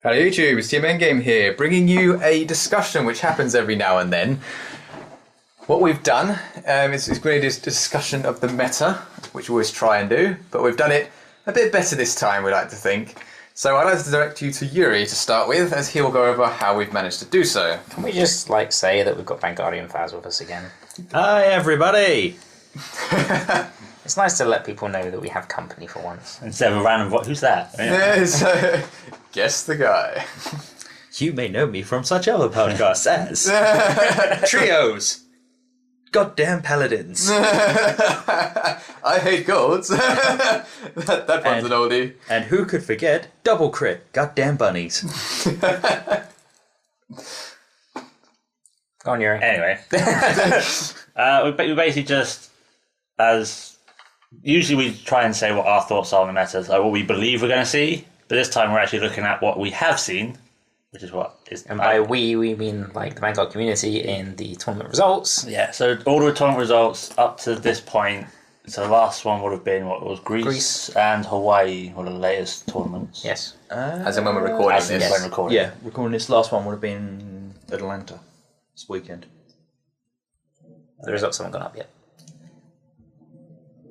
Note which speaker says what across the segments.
Speaker 1: Hello YouTube, it's Team Endgame here, bringing you a discussion which happens every now and then. What we've done is really this discussion of the meta, which we always try and do, but we've done it a bit better this time, we like to think. So I'd like to direct you to Yuri to start with, as he will go over how we've managed to do so.
Speaker 2: Can we just say that we've got Vanguardian Faz with us again?
Speaker 3: Hi everybody!
Speaker 2: It's nice to let people know that we have company for once.
Speaker 3: Instead of a random voice, who's that?
Speaker 1: Yes, guess the guy.
Speaker 3: You may know me from such other podcasts as Trios, Goddamn Paladins,
Speaker 1: I Hate Gods. that one's an oldie.
Speaker 3: and who could forget Double Crit, Goddamn Bunnies.
Speaker 2: Go on, Yuri.
Speaker 3: Anyway, we basically just, as usually we try and say what our thoughts are on the meta, like what we believe we're going to see, but this time we're actually looking at what we have seen, which is what is...
Speaker 2: And by we mean like the Vanguard community in the tournament results.
Speaker 3: Yeah, so all the tournament results up to this point, so the last one would have been, what was Greece and Hawaii were the latest tournaments.
Speaker 2: Yes.
Speaker 1: As in when we're recording
Speaker 3: As in
Speaker 1: this.
Speaker 3: when recording.
Speaker 4: Yeah, recording this last one would have been Atlanta this weekend.
Speaker 2: The results haven't gone up yet.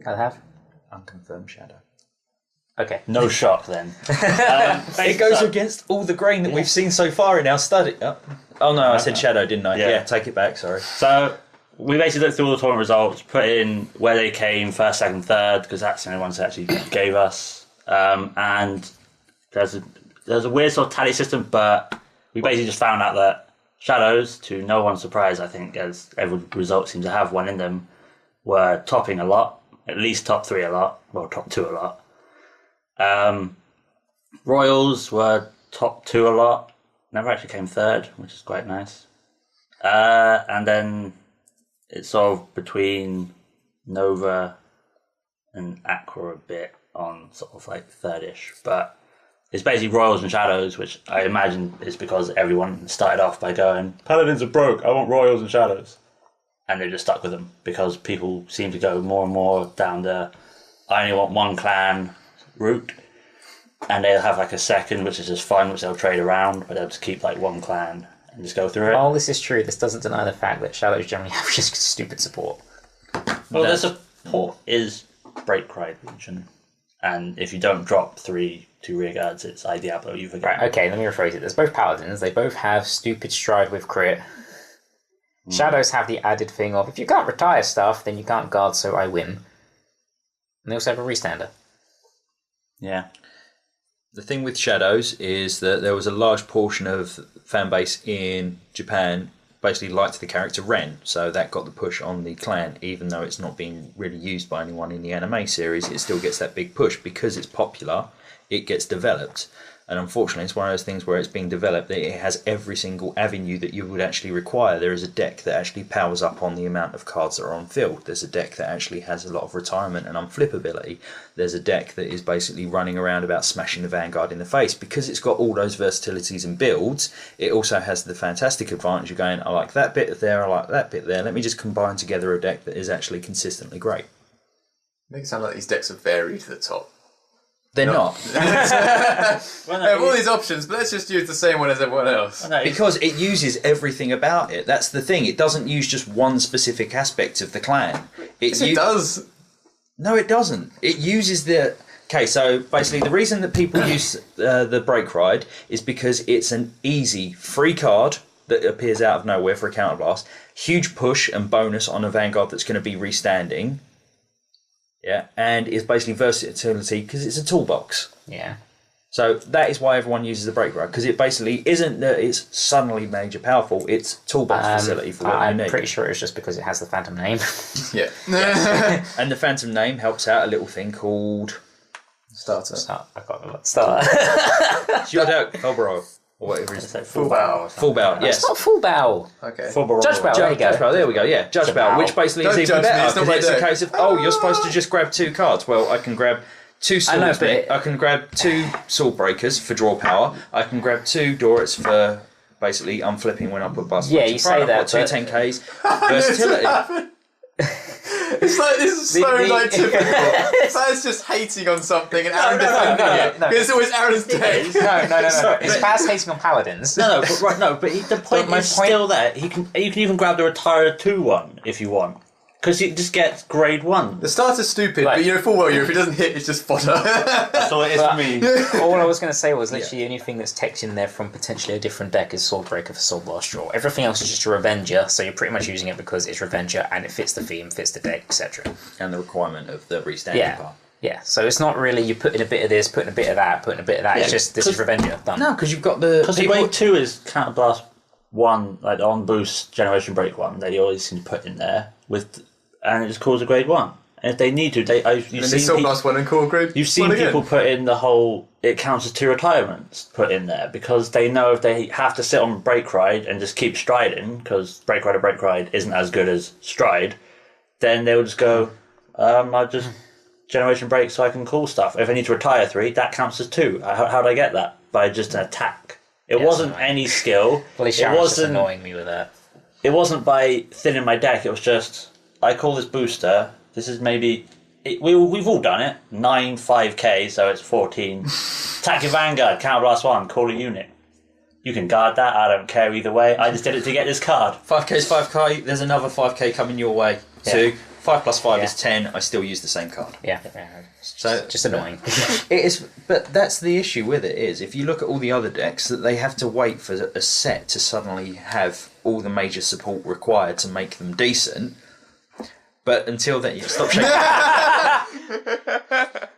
Speaker 2: Can I have?
Speaker 4: Unconfirmed shadow.
Speaker 2: Okay.
Speaker 3: No shock then.
Speaker 4: It goes against all the grain that we've seen so far in our study. Oh no, I said shadow, didn't I?
Speaker 3: Yeah.
Speaker 4: Yeah, take it back, sorry.
Speaker 3: So we basically looked through all the tournament results, put in where they came, first, second, third, because that's the only ones they actually gave us. And there's a weird sort of tally system, but we basically just found out that Shadows, to no one's surprise, I think, as every result seems to have one in them, were topping a lot, at least top 3 a lot, well, top 2 a lot. Royals were top 2 a lot, never actually came third, which is quite nice. And then it's sort of between Nova and Aqua a bit on sort of like third-ish, but it's basically Royals and Shadows, which I imagine is because everyone started off by going, Paladins are broke, I want Royals and Shadows. And they just stuck with them because people seem to go more and more down the I only want one clan route. And they'll have like a second, which is just fun, which they'll trade around, but they'll just keep like one clan and just go through it.
Speaker 2: While this is true, this doesn't deny the fact that Shadows generally have just stupid support.
Speaker 3: Well, their support is Break Ride Legion. And if you don't drop 2 rear guards, it's I Diablo, you forget.
Speaker 2: Right, okay, let me rephrase it. There's both Paladins, they both have stupid stride with crit. Shadows have the added thing of, if you can't retire stuff, then you can't guard, so I win. And they also have a restander.
Speaker 3: Yeah.
Speaker 4: The thing with Shadows is that there was a large portion of fan base in Japan basically liked the character Ren, so that got the push on the clan. Even though it's not being really used by anyone in the anime series, it still gets that big push because it's popular. It gets developed, and unfortunately it's one of those things where it's being developed that it has every single avenue that you would actually require. There is a deck that actually powers up on the amount of cards that are on field. There's a deck that actually has a lot of retirement and unflippability. There's a deck that is basically running around about smashing the Vanguard in the face. Because it's got all those versatilities and builds, it also has the fantastic advantage of going, I like that bit there, I like that bit there, let me just combine together a deck that is actually consistently great.
Speaker 1: Make it sound like these decks are varied to the top.
Speaker 4: They're not.
Speaker 1: We have all these options, but let's just use the same one as everyone else.
Speaker 4: Because it uses everything about it. That's the thing. It doesn't use just one specific aspect of the clan.
Speaker 1: It does.
Speaker 4: No, it doesn't. It uses the... Okay, so basically the reason that people use the Break Ride is because it's an easy, free card that appears out of nowhere for a counterblast. Huge push and bonus on a Vanguard that's going to be restanding. Yeah, and is basically versatility because it's a toolbox.
Speaker 2: Yeah.
Speaker 4: So that is why everyone uses the Break Ride, because it basically isn't that it's suddenly major powerful, it's toolbox facility for what you need.
Speaker 2: I'm pretty sure it's just because it has the Phantom name.
Speaker 1: Yeah.
Speaker 4: And the Phantom name helps out a little thing called...
Speaker 1: Starter.
Speaker 2: I got the starter.
Speaker 4: Yodak Obro, or whatever it is.
Speaker 3: Full bow.
Speaker 4: Full bow, yes.
Speaker 2: It's not full bow.
Speaker 1: Okay.
Speaker 3: Full bow.
Speaker 2: Judge bow, there you go.
Speaker 4: Judge bow, there we go, yeah. Judge bow, which basically
Speaker 1: Don't
Speaker 4: is even
Speaker 1: judge me,
Speaker 4: better,
Speaker 1: it's not
Speaker 4: because
Speaker 1: my
Speaker 4: it's a
Speaker 1: deck.
Speaker 4: case of, oh, you're supposed to just grab 2 cards. Well, I can grab 2 swordsmen, I can grab 2 sword breakers for draw power, I can grab 2 Dorits for basically unflipping when I put bust.
Speaker 2: Yeah, you say that,
Speaker 4: I've got 2 10Ks, versatility.
Speaker 1: It's like this is so like typical. Faz just hating on something and Aaron defending it.
Speaker 2: no.
Speaker 1: It's always Aaron's take.
Speaker 2: No. It's Faz hating on paladins.
Speaker 3: No, but right, no, but the point
Speaker 2: my
Speaker 3: is
Speaker 2: point-
Speaker 3: still there. You can even grab the Retire 2 one if you want, because it just gets grade 1.
Speaker 1: The starter's stupid, but you know full well if it doesn't hit, it's just fodder.
Speaker 3: That's all it is for me.
Speaker 2: All I was going to say was literally the only thing that's teched in there from potentially a different deck is Swordbreaker for Sword Blast Draw. Everything else is just a Revenger, so you're pretty much using it because it's Revenger and it fits the theme, fits the deck, etc.
Speaker 4: And the requirement of the restanding part.
Speaker 2: Yeah, so it's not really you putting a bit of this, putting a bit of that, putting a bit of that.
Speaker 3: Yeah,
Speaker 2: it's just this is Revenger done.
Speaker 4: No, because you've got the
Speaker 3: Because the grade 2 is Counterblast 1, like the on boost Generation Break 1. They always seem to put in there and it just calls a grade 1. And if they need to, you've
Speaker 1: Soul
Speaker 3: seen
Speaker 1: Blast 1 and call grade.
Speaker 3: You've seen people put in the whole it counts as 2 retirements put in there because they know if they have to sit on Break Ride and just keep striding because Break Ride isn't as good as Stride, then they'll just go, I'll just Generation Break so I can call stuff. If I need to retire 3, that counts as 2. How do I get that? By just an attack. It wasn't any skill.
Speaker 2: Well,
Speaker 3: it wasn't
Speaker 2: annoying me with that.
Speaker 3: It wasn't by thinning my deck. It was just I call this booster. This is maybe we've all done it. 9 5k, so it's 14. Attack your Vanguard, Counterblast 1, call a unit. You can guard that. I don't care either way. I just did it to get this card.
Speaker 4: 5k is 5k. There's another 5k coming your way.
Speaker 2: Yeah.
Speaker 4: 2. 5 plus 5 is 10. I still use the same card.
Speaker 2: Yeah.
Speaker 4: So
Speaker 2: Just annoying.
Speaker 4: it is, but that's the issue with it. Is if you look at all the other decks, that they have to wait for a set to suddenly have all the major support required to make them decent. But until then, you stop shaking. I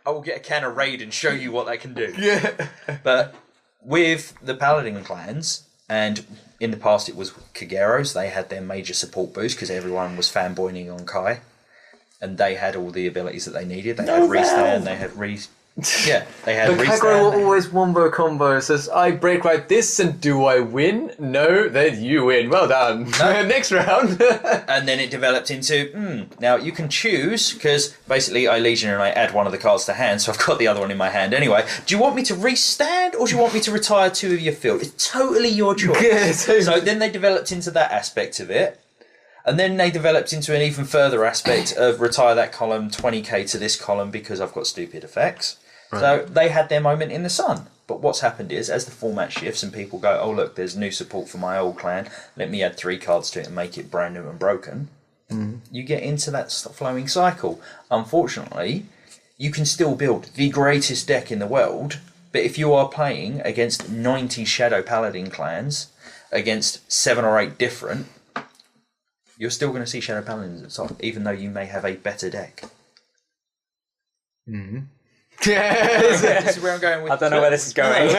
Speaker 4: will get a can of Raid and show you what that can do.
Speaker 1: Yeah.
Speaker 4: But with the Paladin clans, and in the past it was Kageros, they had their major support boost because everyone was fanboying on Kai, and they had all the abilities that they needed. They had restand, they had they had
Speaker 1: But
Speaker 4: restand.
Speaker 1: Kagero will always wombo combo. Says, I break right this and do I win? No, then you win. Well done. Next round.
Speaker 4: And then it developed into, now you can choose, because basically I Legion and I add one of the cards to hand, so I've got the other one in my hand anyway. Do you want me to restand or do you want me to retire 2 of your field? It's totally your choice.
Speaker 1: Yeah,
Speaker 4: So then they developed into that aspect of it. And then they developed into an even further aspect of retire that column 20k to this column because I've got stupid effects. Right. So they had their moment in the sun. But what's happened is, as the format shifts and people go, oh look, there's new support for my old clan, let me add 3 cards to it and make it brand new and broken, you get into that flowing cycle. Unfortunately, you can still build the greatest deck in the world, but if you are playing against 90 Shadow Paladin clans, against 7 or 8 different, you're still going to see Shadow Paladins at the top, even though you may have a better deck. This is where I'm going with.
Speaker 2: I don't know where this is going.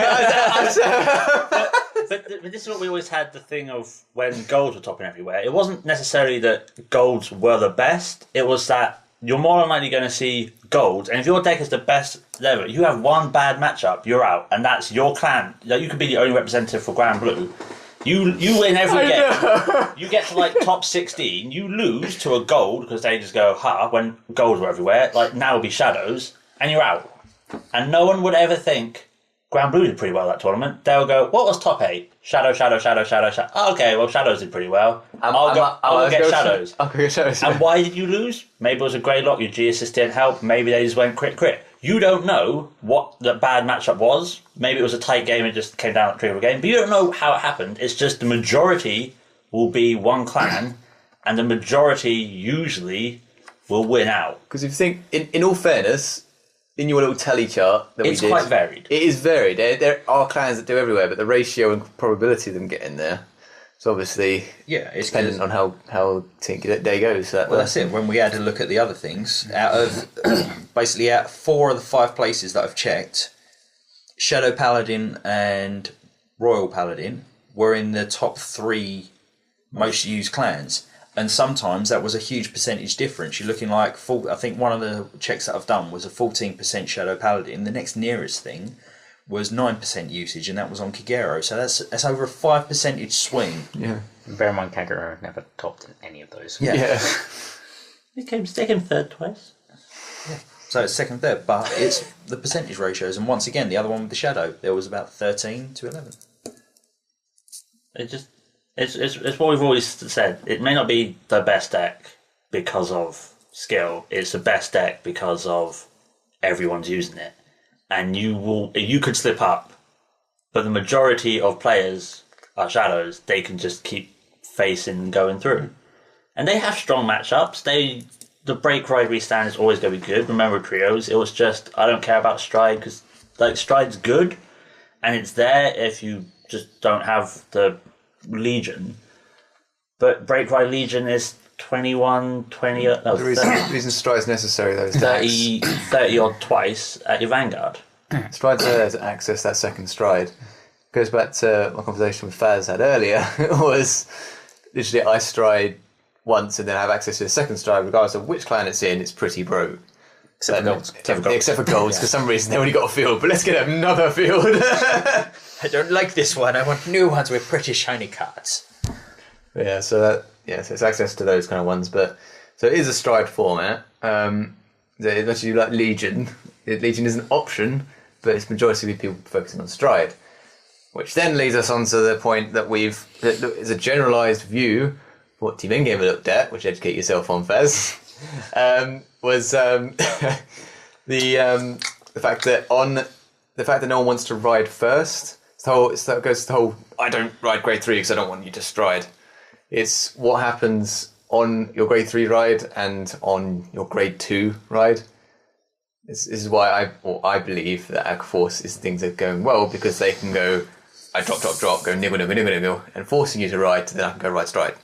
Speaker 3: But this is what we always had the thing of when golds were topping everywhere. It wasn't necessarily that golds were the best. It was that you're more than likely going to see golds, and if your deck is the best level, you have one bad matchup, you're out, and that's your clan. You could be the only representative for Grand Blue. You win every game. You get to like top 16. You lose to a gold because they just go when golds were everywhere. Like now would be shadows, and you're out. And no one would ever think Grand Blue did pretty well that tournament. They'll go, what was top 8? Shadow. Oh, okay, well Shadows did pretty well. I'll get Shadows.
Speaker 1: I'll go Shadows.
Speaker 3: And why did you lose? Maybe it was a grey lock. Your G assist didn't help. Maybe they just went crit. You don't know what the bad matchup was. Maybe it was a tight game and it just came down at the trigger of a game. But you don't know how it happened. It's just the majority will be one clan, and the majority usually will win out.
Speaker 1: Because if you think, in all fairness, in your little tally chart that
Speaker 3: It's
Speaker 1: we did,
Speaker 3: quite varied.
Speaker 1: It is varied. There are clans that do everywhere, but the ratio and probability of them getting there, it's obviously
Speaker 4: It's
Speaker 1: dependent on how Tinky Day goes.
Speaker 4: Well, that's it. When we had to look at the other things, out of 4 of the 5 places that I've checked, Shadow Paladin and Royal Paladin were in the top 3 most used clans. And sometimes that was a huge percentage difference. You're looking like, I think one of the checks that I've done was a 14% Shadow Paladin. The next nearest thing was 9% usage, and that was on Kagero. So that's over a 5 percentage swing.
Speaker 1: Yeah.
Speaker 2: Bear in mind, Kagero never topped any of those.
Speaker 1: Yeah.
Speaker 3: They came third twice.
Speaker 4: So it's second, third, but it's the percentage ratios. And once again, the other one with the Shadow, there was about 13 to 11.
Speaker 3: It's what we've always said. It may not be the best deck, because of skill. It's the best deck because of everyone's using it. And you could slip up, but the majority of players are Shadows. They can just keep facing and going through. And they have strong matchups. The break ride restand is always going to be good. Remember trios, it was just, I don't care about Stride because Stride's good and it's there if you just don't have the Legion. But break ride Legion is 21, 20, no,
Speaker 1: The reason Stride's necessary though is
Speaker 3: 30 odd twice at your Vanguard.
Speaker 1: Stride's there to access that second stride. Goes back to my conversation with Faz had earlier. It was literally I stride once and then have access to the second stride, regardless of which clan it's in. It's pretty broke.
Speaker 2: Except for golds.
Speaker 1: Except for golds, for some reason they only got a field. But let's get another field.
Speaker 4: I don't like this one. I want new ones with pretty shiny cards.
Speaker 1: Yeah, so it's access to those kind of ones. But so it is a stride format. Unless you like Legion, Legion is an option, but it's majority of people focusing on stride, which then leads us on to the point that it's a generalised view of what Team Endgame looked at, which educate yourself on, Faz, was the fact that no one wants to ride first. It goes to the whole I don't ride grade 3 because I don't want you to stride. It's what happens on your grade 3 ride and on your grade 2 ride. This is why I believe that Aquaforce things are going well, because they can go, I drop, go niggle, and forcing you to ride, then I can go ride stride.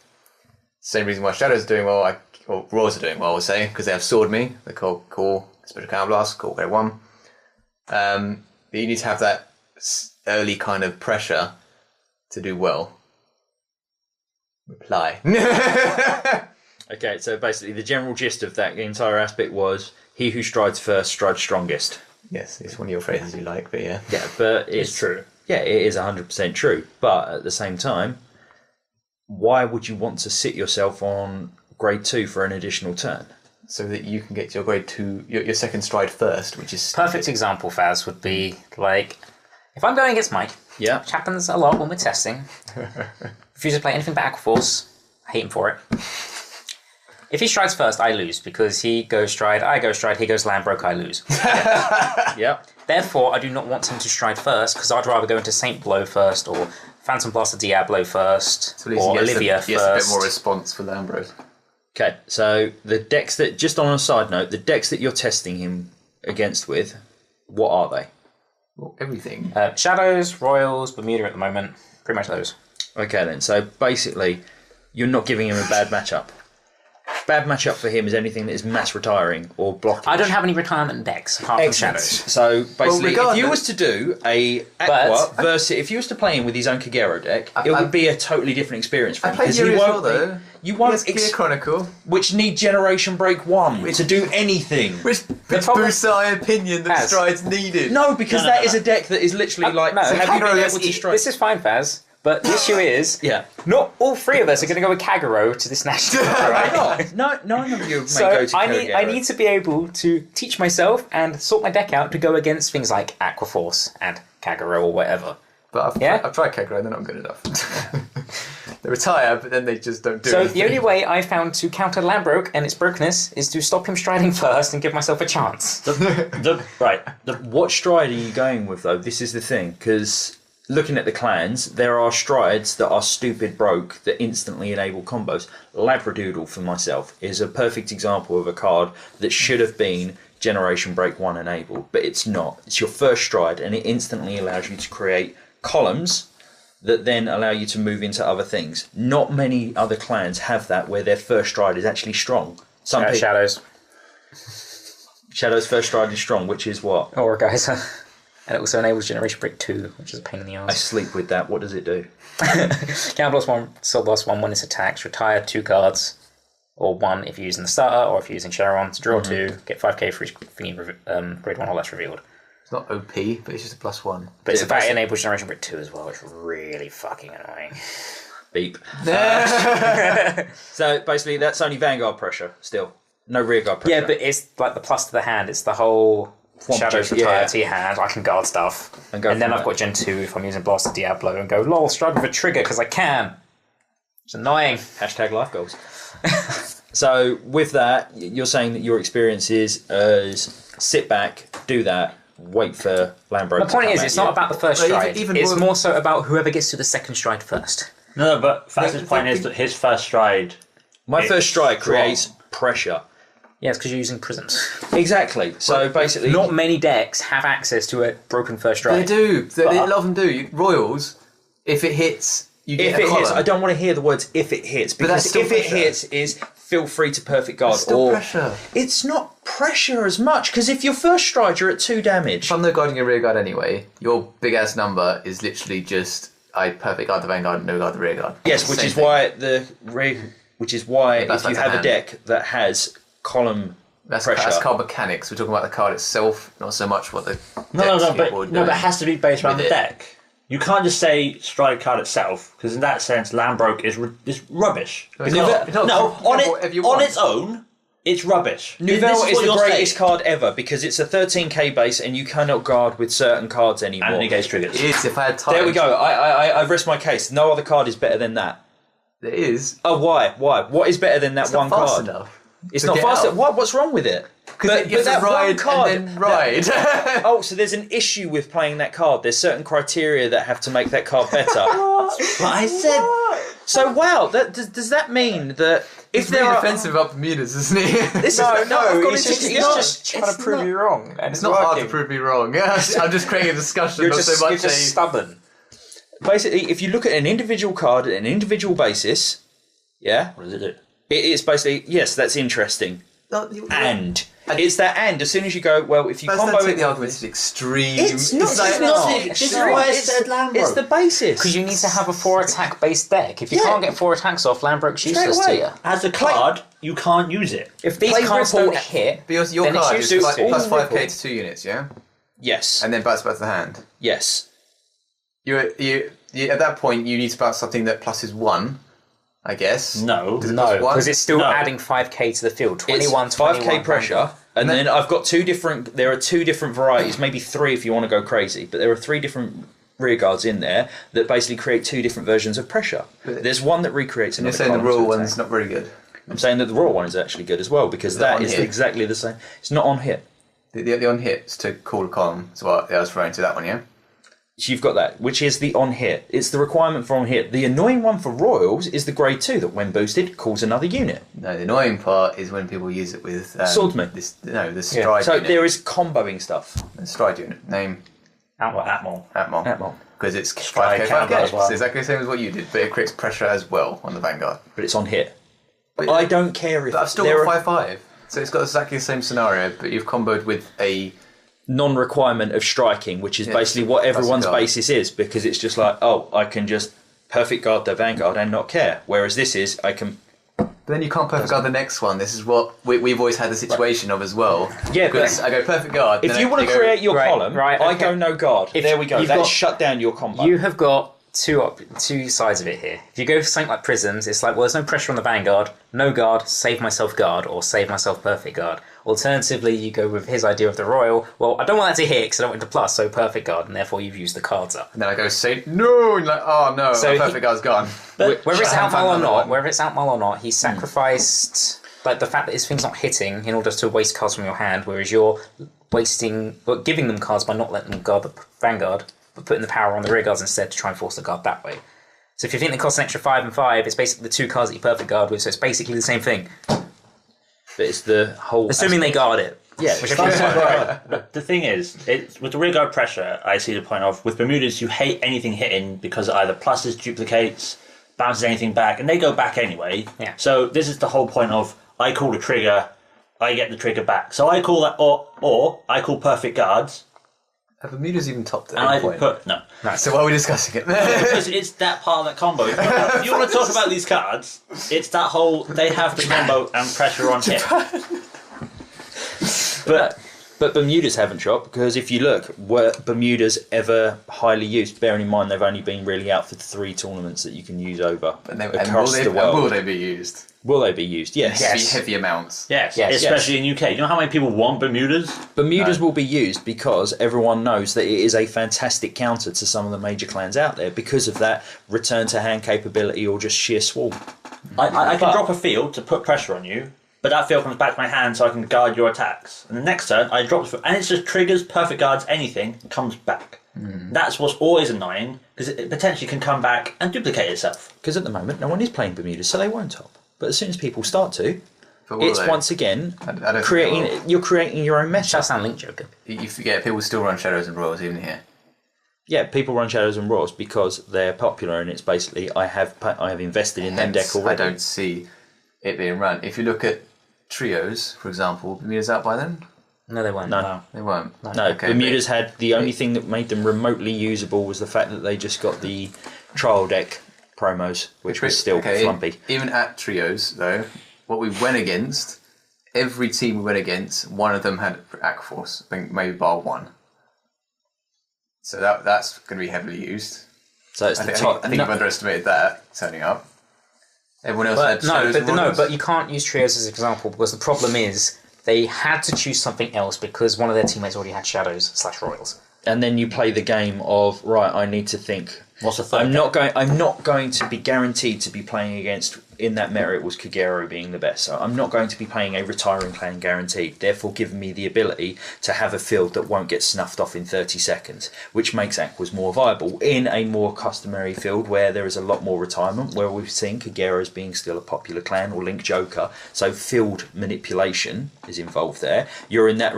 Speaker 1: Same reason why Shadows are doing well, or Roars are doing well, I would say, because they have Sword Me, they call Core, Special Counterblast, Core grade 1. But you need to have that early kind of pressure to do well. Reply.
Speaker 4: Okay, so basically the general gist of that entire aspect was he who strides first strides strongest.
Speaker 1: Yes, it's one of your phrases you like, but yeah.
Speaker 4: Yeah, but
Speaker 3: It's true.
Speaker 4: Yeah, it is 100% true. But at the same time, why would you want to sit yourself on grade 2 for an additional turn?
Speaker 1: So that you can get your grade 2, your second stride first, which is...
Speaker 2: Perfect example, Faz, would be like, if I'm going against Mike,
Speaker 4: Yeah.
Speaker 2: which happens a lot when we're testing, refuse to play anything but Aquaforce, I hate him for it. If he strides first, I lose, because he goes stride, I go stride, he goes Lambroke, I lose.
Speaker 4: Yep.
Speaker 2: Therefore, I do not want him to stride first, because I'd rather go into Saint Blow first, or Phantom Blaster Diablo first,
Speaker 1: So at least
Speaker 2: or
Speaker 1: he gets
Speaker 2: Olivia
Speaker 1: he gets a bit
Speaker 2: first.
Speaker 1: more response for Lambros.
Speaker 4: Okay, so the decks that, just on a side note, the decks that you're testing him against with, what are they?
Speaker 1: Well, everything.
Speaker 2: Shadows, Royals, Bermuda at the moment, pretty much those.
Speaker 4: Okay then, so basically, you're not giving him a bad matchup. Bad matchup for him is anything that is mass retiring or blockage.
Speaker 2: I don't have any retirement decks apart from
Speaker 4: Excellent.
Speaker 2: Shadows.
Speaker 4: So basically, if you
Speaker 1: regardless-
Speaker 4: was to do a Aqua versus, if you was to play him with his own Kagero deck, it would be a totally different experience for him.
Speaker 1: played
Speaker 4: because
Speaker 1: Yuri
Speaker 4: he
Speaker 1: as
Speaker 4: won't
Speaker 1: well, though.
Speaker 4: You won't
Speaker 1: Gear Chronicle,
Speaker 4: which need Generation Break 1 to do anything.
Speaker 1: which
Speaker 2: problem-
Speaker 1: boosts my opinion that
Speaker 2: Has.
Speaker 1: stride's needed.
Speaker 4: No, because
Speaker 3: No,
Speaker 4: that
Speaker 3: no.
Speaker 4: is a deck that is literally like,
Speaker 2: no,
Speaker 4: have you
Speaker 2: Kagero
Speaker 4: been
Speaker 2: is-
Speaker 4: able to strike?
Speaker 2: This is fine, Faz, but the issue is,
Speaker 4: Yeah.
Speaker 2: not all three of us are going to go with Kagero to this national. Right?
Speaker 4: No, none of you may
Speaker 2: So
Speaker 4: go to
Speaker 2: I
Speaker 4: Kagero.
Speaker 2: need to be able to teach myself and sort my deck out to go against things like Aquaforce and Kagero or whatever.
Speaker 1: But I've tried Kagero, they're not good enough. They retire, but then they just don't do
Speaker 2: So
Speaker 1: anything.
Speaker 2: the only way I found to counter Lambroke and its brokenness is to stop him striding first and give myself a chance.
Speaker 4: What stride are you going with, though? This is the thing, because looking at the clans, there are strides that are stupid broke that instantly enable combos. Labradoodle, for myself, is a perfect example of a card that should have been Generation Break 1 enabled, but it's not. It's your first stride, and it instantly allows you to create columns that then allow you to move into other things. Not many other clans have that, where their first stride is actually strong. Some people,
Speaker 2: Shadows.
Speaker 4: Shadow's first stride is strong, which is what?
Speaker 2: Or Geyser. And it also enables Generation Break 2, which is a pain in the
Speaker 4: I
Speaker 2: arse.
Speaker 4: sleep with that. What does it do?
Speaker 2: Counter +1, Soul Blast 1 when its attacks, retire 2 cards, or 1 if you're using the starter, or if you're using Sharon, to draw 2, get 5k for each thingy grade 1 or less revealed.
Speaker 1: It's not OP, but it's just a +1.
Speaker 2: But it's the fact it enables Generation Break 2 as well, which is really fucking annoying.
Speaker 4: Beep. So basically, that's only Vanguard pressure still. No rearguard pressure.
Speaker 2: Yeah, but it's like the plus to the hand, it's the whole Shadows retire to your hand, I can guard stuff.
Speaker 4: And
Speaker 2: And then
Speaker 4: from
Speaker 2: I've got Gen 2 if I'm using Blaster Diablo and go, lol, strike with a trigger because I can. It's annoying.
Speaker 4: Hashtag life goals. So with that, you're saying that your experience is sit back, do that, wait for Lambro.
Speaker 2: The point is, it's not about the first stride. It's more so about whoever gets to the second stride first.
Speaker 3: No, but Faz's point is that his first stride...
Speaker 4: My first stride creates pressure.
Speaker 2: Yeah, it's because you're using prisms.
Speaker 4: Exactly. So basically...
Speaker 2: Not many decks have access to a broken first stride.
Speaker 1: They do. A lot of them do. Royals, if it hits, you get a column.
Speaker 4: Hits, I don't want to hear the words "if it hits" because if it hits is feel free to perfect guard.
Speaker 1: It's still pressure.
Speaker 4: It's not pressure as much because if your first stride you're at 2 damage.
Speaker 1: If I'm no guarding a rear guard anyway, your big ass number is literally just I perfect guard the Vanguard, no guard the rear guard.
Speaker 4: Yes, which is why if you have a deck that has column pressure.
Speaker 1: That's card mechanics. We're talking about the card itself, not so much what the
Speaker 3: but it has to be based around the deck. You can't just say stride card itself, because in that sense, Lambroke is rubbish.
Speaker 1: On
Speaker 3: its own, it's rubbish.
Speaker 4: Nouvelle is the greatest card ever because it's a 13k base and you cannot guard with certain cards anymore.
Speaker 3: And negates triggers.
Speaker 1: It is, if I had time.
Speaker 4: There we go. I rest my case. No other card is better than that.
Speaker 1: There is.
Speaker 4: Oh, why? Why? What is better than that
Speaker 1: It's
Speaker 4: one
Speaker 1: not fast
Speaker 4: card?
Speaker 1: enough.
Speaker 4: It's not fast enough. What? What's wrong with it?
Speaker 1: Because you have to ride and then ride.
Speaker 4: Oh, so there's an issue with playing that card. There's certain criteria that have to make that card better.
Speaker 3: But I said...
Speaker 4: So, wow, does that mean that if
Speaker 1: He's
Speaker 4: there
Speaker 1: really
Speaker 4: are...
Speaker 1: defensive about Bermudas, isn't he?
Speaker 2: He's just trying to prove you wrong. And
Speaker 1: It's not hard to prove me wrong. I'm just creating a discussion.
Speaker 2: You're
Speaker 1: not
Speaker 2: just,
Speaker 1: so much
Speaker 2: you're just stubborn.
Speaker 4: Basically, if you look at an individual card at an individual basis, yeah?
Speaker 3: What does it do?
Speaker 4: It's basically, yes, that's interesting. And it's that and. As soon as you go, well, if you combo
Speaker 1: take
Speaker 4: it,
Speaker 1: the argument to the extreme.
Speaker 4: it's not.
Speaker 3: This is why I said Lambroke.
Speaker 4: It's the basis.
Speaker 2: Because you need to have a 4 attack based deck. If you can't get 4 attacks off, Lambroke's useless to you.
Speaker 3: As a card, you can't use it.
Speaker 2: If these cards don't hit,
Speaker 1: But your
Speaker 2: then it's
Speaker 1: card is
Speaker 2: useless.
Speaker 1: plus 5k to 2 units, yeah?
Speaker 4: Yes.
Speaker 1: And then bounce back to the hand.
Speaker 4: Yes.
Speaker 1: You at that point, you need to bounce something that pluses 1, I guess.
Speaker 3: No.
Speaker 2: because it's still adding 5k to the field. 21,
Speaker 4: It's 5k
Speaker 2: 21
Speaker 4: pressure, and then I've got there are 2 different varieties, maybe 3 if you want to go crazy, but there are 3 different rear guards in there that basically create 2 different versions of pressure. There's one that recreates
Speaker 1: And you're
Speaker 4: another
Speaker 1: saying the
Speaker 4: column
Speaker 1: royal
Speaker 4: to
Speaker 1: one's
Speaker 4: attack.
Speaker 1: not very good.
Speaker 4: I'm saying that the royal one is actually good as well, because that is exactly the same. It's not on hit.
Speaker 1: The on hits to call a column is what I was referring to that one, yeah?
Speaker 4: So you've got that, which is the on hit. It's the requirement for on hit. The annoying one for royals is the grade 2 that when boosted calls another unit.
Speaker 1: No, the annoying part is when people use it with
Speaker 4: Swordsman.
Speaker 1: the stride
Speaker 4: So
Speaker 1: unit.
Speaker 4: there is comboing stuff.
Speaker 1: The stride unit. Name
Speaker 3: Atmol.
Speaker 1: Atmol. Because it's 5k,
Speaker 3: Stride counter
Speaker 1: 5k.
Speaker 3: as well.
Speaker 1: It's exactly the same as what you did, but it creates pressure as well on the Vanguard.
Speaker 4: But it's on hit.
Speaker 1: But
Speaker 4: I don't care if
Speaker 1: But I've still
Speaker 4: there
Speaker 1: got
Speaker 4: are
Speaker 1: 5-5. So it's got exactly the same scenario, but you've comboed with a...
Speaker 4: non-requirement of striking, which is basically what everyone's basis is, because it's just like, oh, I can just perfect guard the Vanguard and not care. Whereas this is, I can...
Speaker 1: But then you can't perfect guard the next one. This is what we've always had the situation of as well.
Speaker 4: Yeah,
Speaker 1: because I go perfect guard.
Speaker 4: If you want to create your column, I go no guard.
Speaker 2: If
Speaker 4: there we go.
Speaker 2: you've
Speaker 4: That's
Speaker 2: got-
Speaker 4: shut down your combo.
Speaker 2: You have got two sides of it here. If you go for something like prisms, it's like, well, there's no pressure on the Vanguard, no guard, save myself guard, or save myself perfect guard. Alternatively, you go with his idea of the royal, well, I don't want that to hit because I don't want it to plus, so perfect guard, and therefore you've used the cards up.
Speaker 1: And then I go, say no, and like, oh no,
Speaker 2: So
Speaker 1: my perfect guard's gone.
Speaker 2: Whether it's outmal or not,
Speaker 1: one.
Speaker 2: he sacrificed like the fact that his thing's not hitting in order to waste cards from your hand, whereas you're giving them cards by not letting them guard the Vanguard, but putting the power on the rear guards instead to try and force the guard that way. So if you think they cost an extra 5 and 5, it's basically the 2 cards that you perfect guard with, so it's basically the same thing.
Speaker 4: But it's the whole...
Speaker 2: Assuming they guard it.
Speaker 4: Yeah,
Speaker 2: Which
Speaker 3: The thing is, with the rear guard pressure, I see the point of, with Bermudas, you hate anything hitting because it either pluses, duplicates, bounces anything back, and they go back anyway.
Speaker 2: Yeah.
Speaker 3: So this is the whole point of, I call the trigger, I get the trigger back. So I call that, or I call perfect guards,
Speaker 1: Have Bermuda's even topped at
Speaker 3: and
Speaker 1: any
Speaker 3: I
Speaker 1: point?
Speaker 3: put, no.
Speaker 1: So why are we discussing it?
Speaker 3: Because it's that part of that combo. If you want to talk about these cards, it's that whole, they have the combo and pressure on hit. But
Speaker 4: But Bermudas haven't dropped, because if you look, were Bermudas ever highly used? Bearing in mind they've only been really out for 3 tournaments that you can use over across the world.
Speaker 1: Will they be used?
Speaker 4: Will they be used? Yes.
Speaker 1: Heavy amounts.
Speaker 3: Yes,
Speaker 2: Yes.
Speaker 3: especially in UK. You know how many people want Bermudas?
Speaker 4: Bermudas will be used because everyone knows that it is a fantastic counter to some of the major clans out there because of that return to hand capability or just sheer swarm.
Speaker 3: I can drop a field to put pressure on you, but that field comes back to my hand so I can guard your attacks. And the next turn, I drop the field, and it just triggers, perfect guards anything, and comes back. That's what's always annoying, because it potentially can come back and duplicate itself.
Speaker 4: Because at the moment, no one is playing Bermudas, so they won't top. But as soon as people start to,
Speaker 1: But will
Speaker 4: it's
Speaker 1: they?
Speaker 4: once again
Speaker 1: I don't think
Speaker 4: creating.
Speaker 1: they will.
Speaker 4: You're creating your own meta.
Speaker 2: Shall sound Link Joker.
Speaker 1: You forget people still run Shadows and Royals even here.
Speaker 4: Yeah, people run Shadows and Roars because they're popular, and it's basically I have invested in that deck already.
Speaker 1: I don't see it being run. If you look at trios, for example, Bermuda's out by then?
Speaker 2: No, they won't.
Speaker 4: No.
Speaker 1: They won't.
Speaker 4: No,
Speaker 1: Okay,
Speaker 4: Bermuda's
Speaker 1: but-
Speaker 4: had the only thing that made them remotely usable was the fact that they just got the trial deck promos, which was still flumpy.
Speaker 1: Even at trios, though, what we went against, every team we went against, one of them had Aquaforce. I think maybe bar one. So that's going to be heavily used.
Speaker 4: So it's
Speaker 1: I
Speaker 4: the
Speaker 1: think,
Speaker 4: top.
Speaker 1: I think you've underestimated that turning up. Everyone else had Shadows and Royals.
Speaker 2: But you can't use trios as an example because the problem is they had to choose something else because one of their teammates already had Shadows/Royals.
Speaker 4: And then you play the game of right. I need to think.
Speaker 3: What's the third?
Speaker 4: I'm not going to be guaranteed to be playing against. In that meta, it was Kagero being the best. So I'm not going to be playing a retiring clan guaranteed, therefore giving me the ability to have a field that won't get snuffed off in 30 seconds, which makes Aquas more viable in a more customary field where there is a lot more retirement, where we've seen Kagero as being still a popular clan, or Link Joker. So field manipulation is involved there. You're in that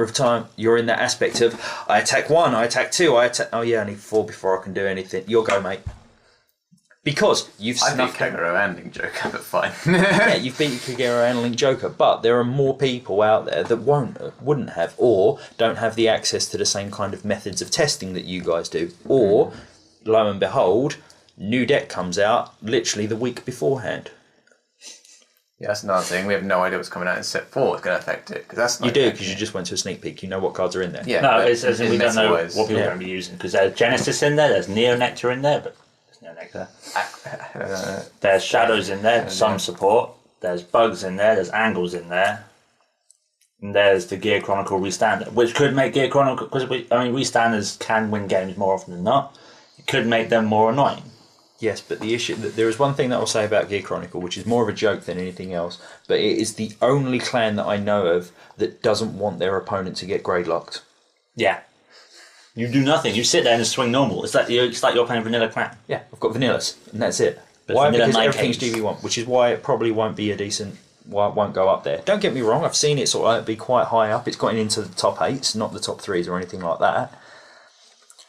Speaker 4: You're in that aspect of I attack 1, I attack 2, I attack. Oh yeah, I need 4 before I can do anything. You'll go, mate. Because you've
Speaker 1: I beat
Speaker 4: snuffed
Speaker 1: Kagero and Link Joker, but fine.
Speaker 4: yeah, you've beaten Kagero and Link Joker, but there are more people out there that wouldn't have, or don't have the access to the same kind of methods of testing that you guys do. Or, lo and behold, new deck comes out literally the week beforehand.
Speaker 1: Yeah, that's another thing. We have no idea what's coming out in set 4. It's going to affect it. Cause that's not
Speaker 4: You do,
Speaker 1: affecting
Speaker 4: because you
Speaker 1: it.
Speaker 4: just went to a sneak peek. You know what cards are in there.
Speaker 1: Yeah,
Speaker 3: No,
Speaker 1: but
Speaker 3: it's as in we don't know
Speaker 1: meta-wise,
Speaker 3: what people are going to be using, because there's Genesis in there, there's Neo Nectar in there, but there's no Nectar. There's Shadows in there, some support. There's Bugs in there, there's Angles in there. And there's the Gear Chronicle Restander, which could make Gear Chronicle, because Restanders can win games more often than not. It could make them more annoying.
Speaker 4: Yes, but the issue there is one thing that I'll say about Gear Chronicle, which is more of a joke than anything else, but it is the only clan that I know of that doesn't want their opponent to get grade locked.
Speaker 3: Yeah. You do nothing. You sit there and just swing normal. It's like you're playing Vanilla Clan.
Speaker 4: Yeah, I've got Vanillas, and that's it.
Speaker 3: But
Speaker 4: Why?
Speaker 3: Vanilla
Speaker 4: Because
Speaker 3: 9Ks.
Speaker 4: everything's GV1, which is why it probably won't be a decent. Why it won't go up there. Don't get me wrong, I've seen it sort of be quite high up. It's gotten into the top 8s, not the top 3s or anything like that.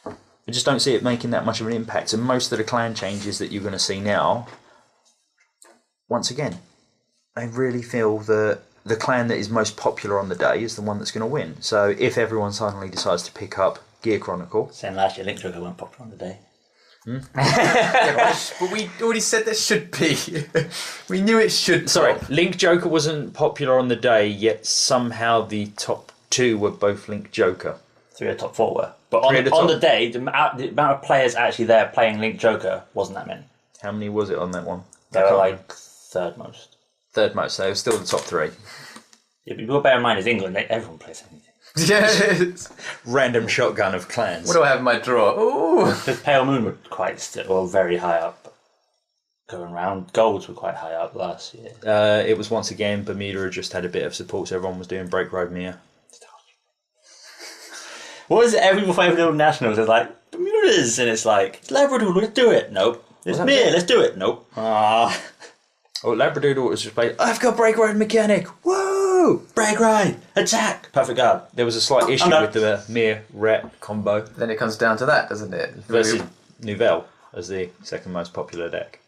Speaker 4: I just don't see it making that much of an impact. And most of the clan changes that you're going to see now, once again, I really feel that the clan that is most popular on the day is the one that's going to win. So if everyone suddenly decides to pick up Gear Chronicle,
Speaker 3: Saying last year Link Joker went popular on the day.
Speaker 1: but we already said there should be. We knew it should.
Speaker 4: sorry,
Speaker 1: top.
Speaker 4: Link Joker wasn't popular on the day, yet somehow the top 2 were both Link Joker.
Speaker 3: 3 of the top 4 were. But
Speaker 4: Three of the
Speaker 3: on
Speaker 4: top-
Speaker 3: the day, the amount of players actually there playing Link Joker wasn't that many.
Speaker 4: How many was it on that one?
Speaker 3: They were like third most.
Speaker 4: Third most, so it was still the top 3.
Speaker 3: Yeah, but you've got to bear in mind, it's England, everyone plays anything.
Speaker 1: Yes.
Speaker 4: Random shotgun of clans.
Speaker 1: What do I have in my drawer? Ooh.
Speaker 3: Because Pale Moon were very high up going round. Golds were quite high up last year.
Speaker 4: It was once again, Bermuda had just had a bit of support, so everyone was doing Break Road Mia.
Speaker 3: What is it? Every five little nationals is like, Bermudas! And it's like, Labrador, let's do it. Nope. It's
Speaker 4: that
Speaker 3: Mia,
Speaker 4: it?
Speaker 3: let's do it. Nope. Ah.
Speaker 4: Oh, Labradoodle was just playing, I've got Break Road Mechanic! Woo!
Speaker 3: Break right! Attack! Perfect guard.
Speaker 4: There was a slight issue
Speaker 3: done.
Speaker 4: with the Mia Ret combo
Speaker 1: Then it comes down to that, doesn't it?
Speaker 4: versus Nouvelle as the second most popular deck.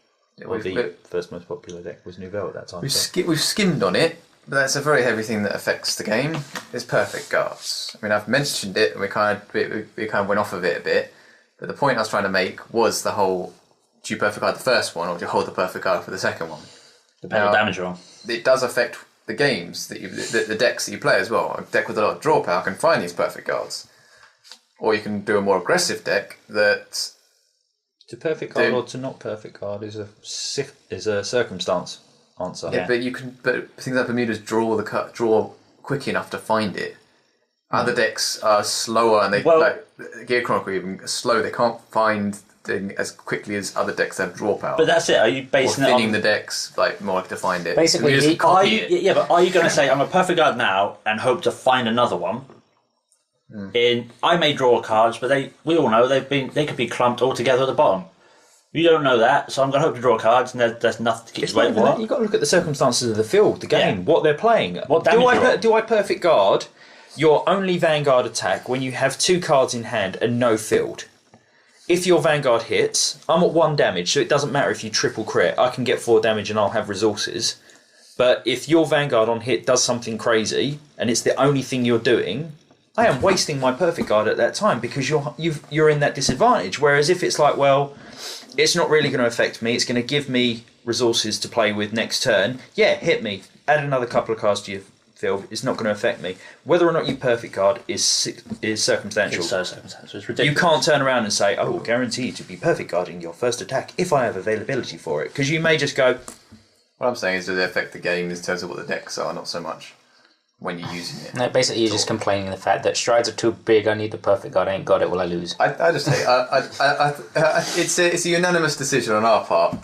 Speaker 4: Or
Speaker 1: We've-
Speaker 4: the first most popular deck was Nouvelle at that time.
Speaker 1: We've,
Speaker 4: so.
Speaker 1: we've skimmed on it, but that's a very heavy thing that affects the game. It's perfect guards. I mean, I've mentioned it, and we kind of went off of it a bit. But the point I was trying to make was the whole: do you perfect guard the first one, or do you hold the perfect guard for the second one?
Speaker 3: Depends what damage you're on.
Speaker 1: It does affect the games that the decks that you play as well. A deck with a lot of draw power can find these perfect guards, or you can do a more aggressive deck that.
Speaker 4: To perfect card or to not perfect card is a circumstance answer.
Speaker 1: Yeah, but you can. But things like Bermuda's draw quick enough to find it. Other decks are slower, and Gear Chronicle even slow. They can't find thing as quickly as other decks have draw power.
Speaker 3: But that's it. Are you basing it on
Speaker 1: thinning the decks more to find it?
Speaker 2: Basically,
Speaker 1: you just copy it.
Speaker 3: Yeah, but are you going to say I'm a perfect guard now and hope to find another one? I may draw cards, but we all know they could be clumped all together at the bottom. You don't know that, so I'm going to hope to draw cards, and there's nothing to keep you waiting for.
Speaker 4: You've got to look at the circumstances of the field, the game, what they're playing.
Speaker 3: What damage
Speaker 4: do I perfect guard your only Vanguard attack when you have 2 cards in hand and no field? If your Vanguard hits, I'm at 1 damage, so it doesn't matter if you triple crit. I can get 4 damage and I'll have resources. But if your Vanguard on hit does something crazy, and it's the only thing you're doing, I am wasting my perfect guard at that time because you're in that disadvantage. Whereas if it's like, well, it's not really going to affect me, it's going to give me resources to play with next turn, yeah, hit me, add another couple of cards to your field, it's not going to affect me. Whether or not you perfect guard is circumstantial.
Speaker 3: It's so circumstantial. It's ridiculous.
Speaker 4: You can't turn around and say, I will guarantee to be perfect guarding your first attack if I have availability for it. Because you may just go...
Speaker 1: What I'm saying is, does it affect the game in terms of what the decks are, not so much when you're using it?
Speaker 2: No, basically you're just complaining the fact that strides are too big, I need the perfect guard, I ain't got it, will I lose?
Speaker 1: I just hate it's a unanimous decision on our part,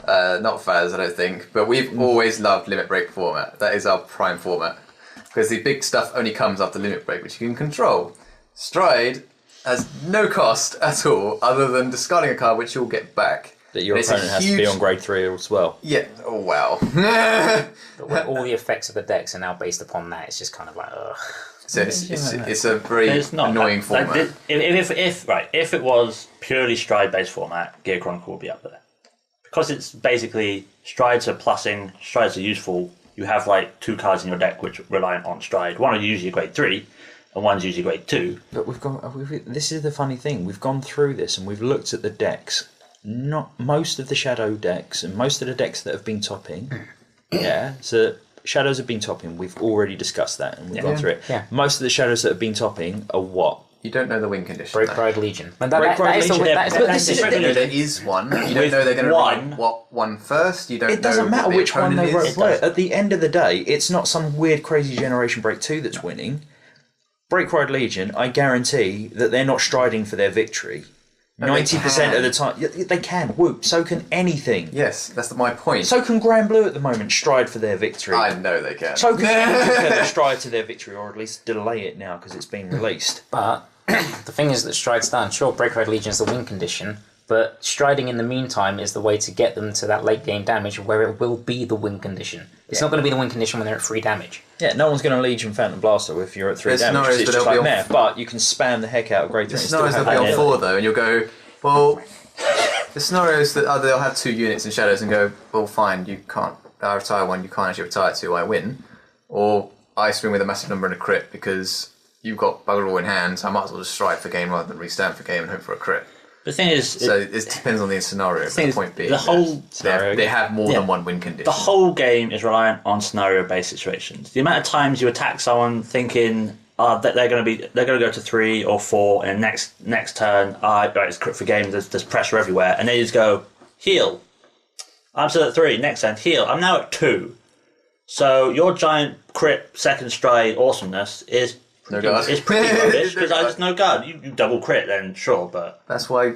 Speaker 1: not Faz, I don't think, but we've always loved Limit Break format. That is our prime format. Because the big stuff only comes after Limit Break, which you can control. Stride has no cost at all, other than discarding a card which you'll get back.
Speaker 4: That your opponent has to be on grade 3 as well.
Speaker 1: Yeah, oh wow.
Speaker 2: But when all the effects of the decks are now based upon that, it's just kind of like, ugh.
Speaker 1: So it's a very annoying format.
Speaker 3: If it was purely stride-based format, Gear Chronicle would be up there. Because it's basically strides are plussing, strides are useful, you have 2 cards in your deck which rely on stride. One are usually grade 3, and one's usually grade 2.
Speaker 4: But this is the funny thing, we've gone through this and we've looked at the decks. Not most of the shadow decks and most of the decks that have been topping. So shadows have been topping. We've already discussed that and we've gone through it.
Speaker 2: Yeah.
Speaker 4: Most of the shadows that have been topping are what?
Speaker 1: You don't know the win condition.
Speaker 2: Break Pride Legion. And
Speaker 1: There is one. You
Speaker 3: With
Speaker 1: don't know they're going to
Speaker 3: one-
Speaker 1: run one first. You don't.
Speaker 4: It doesn't matter which one they
Speaker 1: wrote.
Speaker 4: wrote. At the end of the day, it's not some weird, crazy Generation Break 2 that's winning. Break Ride Legion, I guarantee that they're not striding for their victory. 90% of the time, they can. Whoop. So can anything.
Speaker 1: Yes, that's my point.
Speaker 4: So can Grand Blue at the moment stride for their victory.
Speaker 1: I know they can.
Speaker 4: So can anything stride to their victory, or at least delay it now because it's been released.
Speaker 2: But the thing is that stride's done. Sure, Break Red Legion is the win condition, but striding in the meantime is the way to get them to that late game damage where it will be the win condition. It's not going to be the win condition when they're at 3 damage.
Speaker 4: Yeah, no one's going to Legion Phantom Blaster if you're at 3 damage.
Speaker 1: Scenarios,
Speaker 4: It's just like meh, but you can spam the heck out of grade 3 and still
Speaker 1: Scenarios
Speaker 4: have
Speaker 1: they'll be
Speaker 4: that
Speaker 1: on 4 though, and you'll go, well, the scenarios that they'll have 2 units in shadows and go, well, fine, you can't. I retire 1, you can't actually retire 2, I win, or I swing with a massive number and a crit because you've got bugger all in hand, so I might as well just stride for game rather than restand for game and hope for a crit.
Speaker 3: The thing is...
Speaker 1: So it depends on the scenario, but the point being
Speaker 3: the whole
Speaker 1: they have more than one win condition.
Speaker 3: The whole game is reliant on scenario-based situations. The amount of times you attack someone thinking that they're going to go to 3 or 4, and next turn, right, it's crit for game. There's pressure everywhere, and they just go heal. I'm still at 3. Next turn, heal. I'm now at 2. So your giant crit second stride awesomeness is
Speaker 1: no guard.
Speaker 3: It's pretty rubbish because I just no guard. You double crit then sure, but
Speaker 1: that's why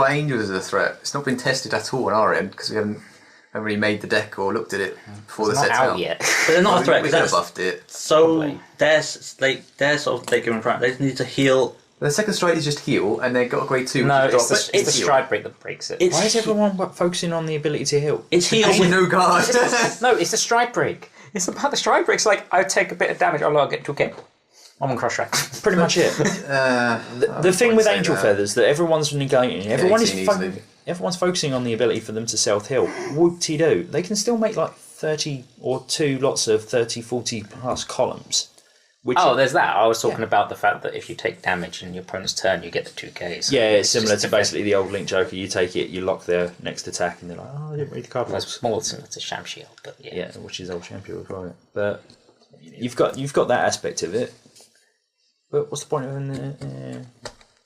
Speaker 1: Angels is a threat. It's not been tested at all on our end because we haven't really made the deck or looked at it before the set's out
Speaker 2: yet.
Speaker 3: But they're not a threat
Speaker 1: we
Speaker 3: because
Speaker 1: could have buffed it.
Speaker 3: So they're sort of taking in front. They need to heal.
Speaker 1: The second stride is just heal, and they got a grade 2.
Speaker 2: No, it's the stride break that breaks it.
Speaker 4: Why is everyone focusing on the ability to heal?
Speaker 3: It's heal
Speaker 1: with no guard.
Speaker 2: No, it's the stride break. It's about the stride break. It's like I take a bit of damage. I'll get 2k. I'm on cross track.
Speaker 4: Pretty much it. The thing with Angel Feathers that everyone's negating, everyone's focusing on the ability for them to self-heal. Whoop-de-doo. They can still make 30 or 2 lots of 30, 40 plus columns.
Speaker 2: There's that. I was talking about the fact that if you take damage in your opponent's turn, you get the 2Ks.
Speaker 4: Yeah, it's similar to basically the old Link Joker. You take it, you lock their next attack, and they're like, oh, I didn't read the card blocks.
Speaker 2: It's more similar to Sham Shield, but yeah.
Speaker 4: Yeah, which is old champion as well. But you've got that aspect of it. But what's the point of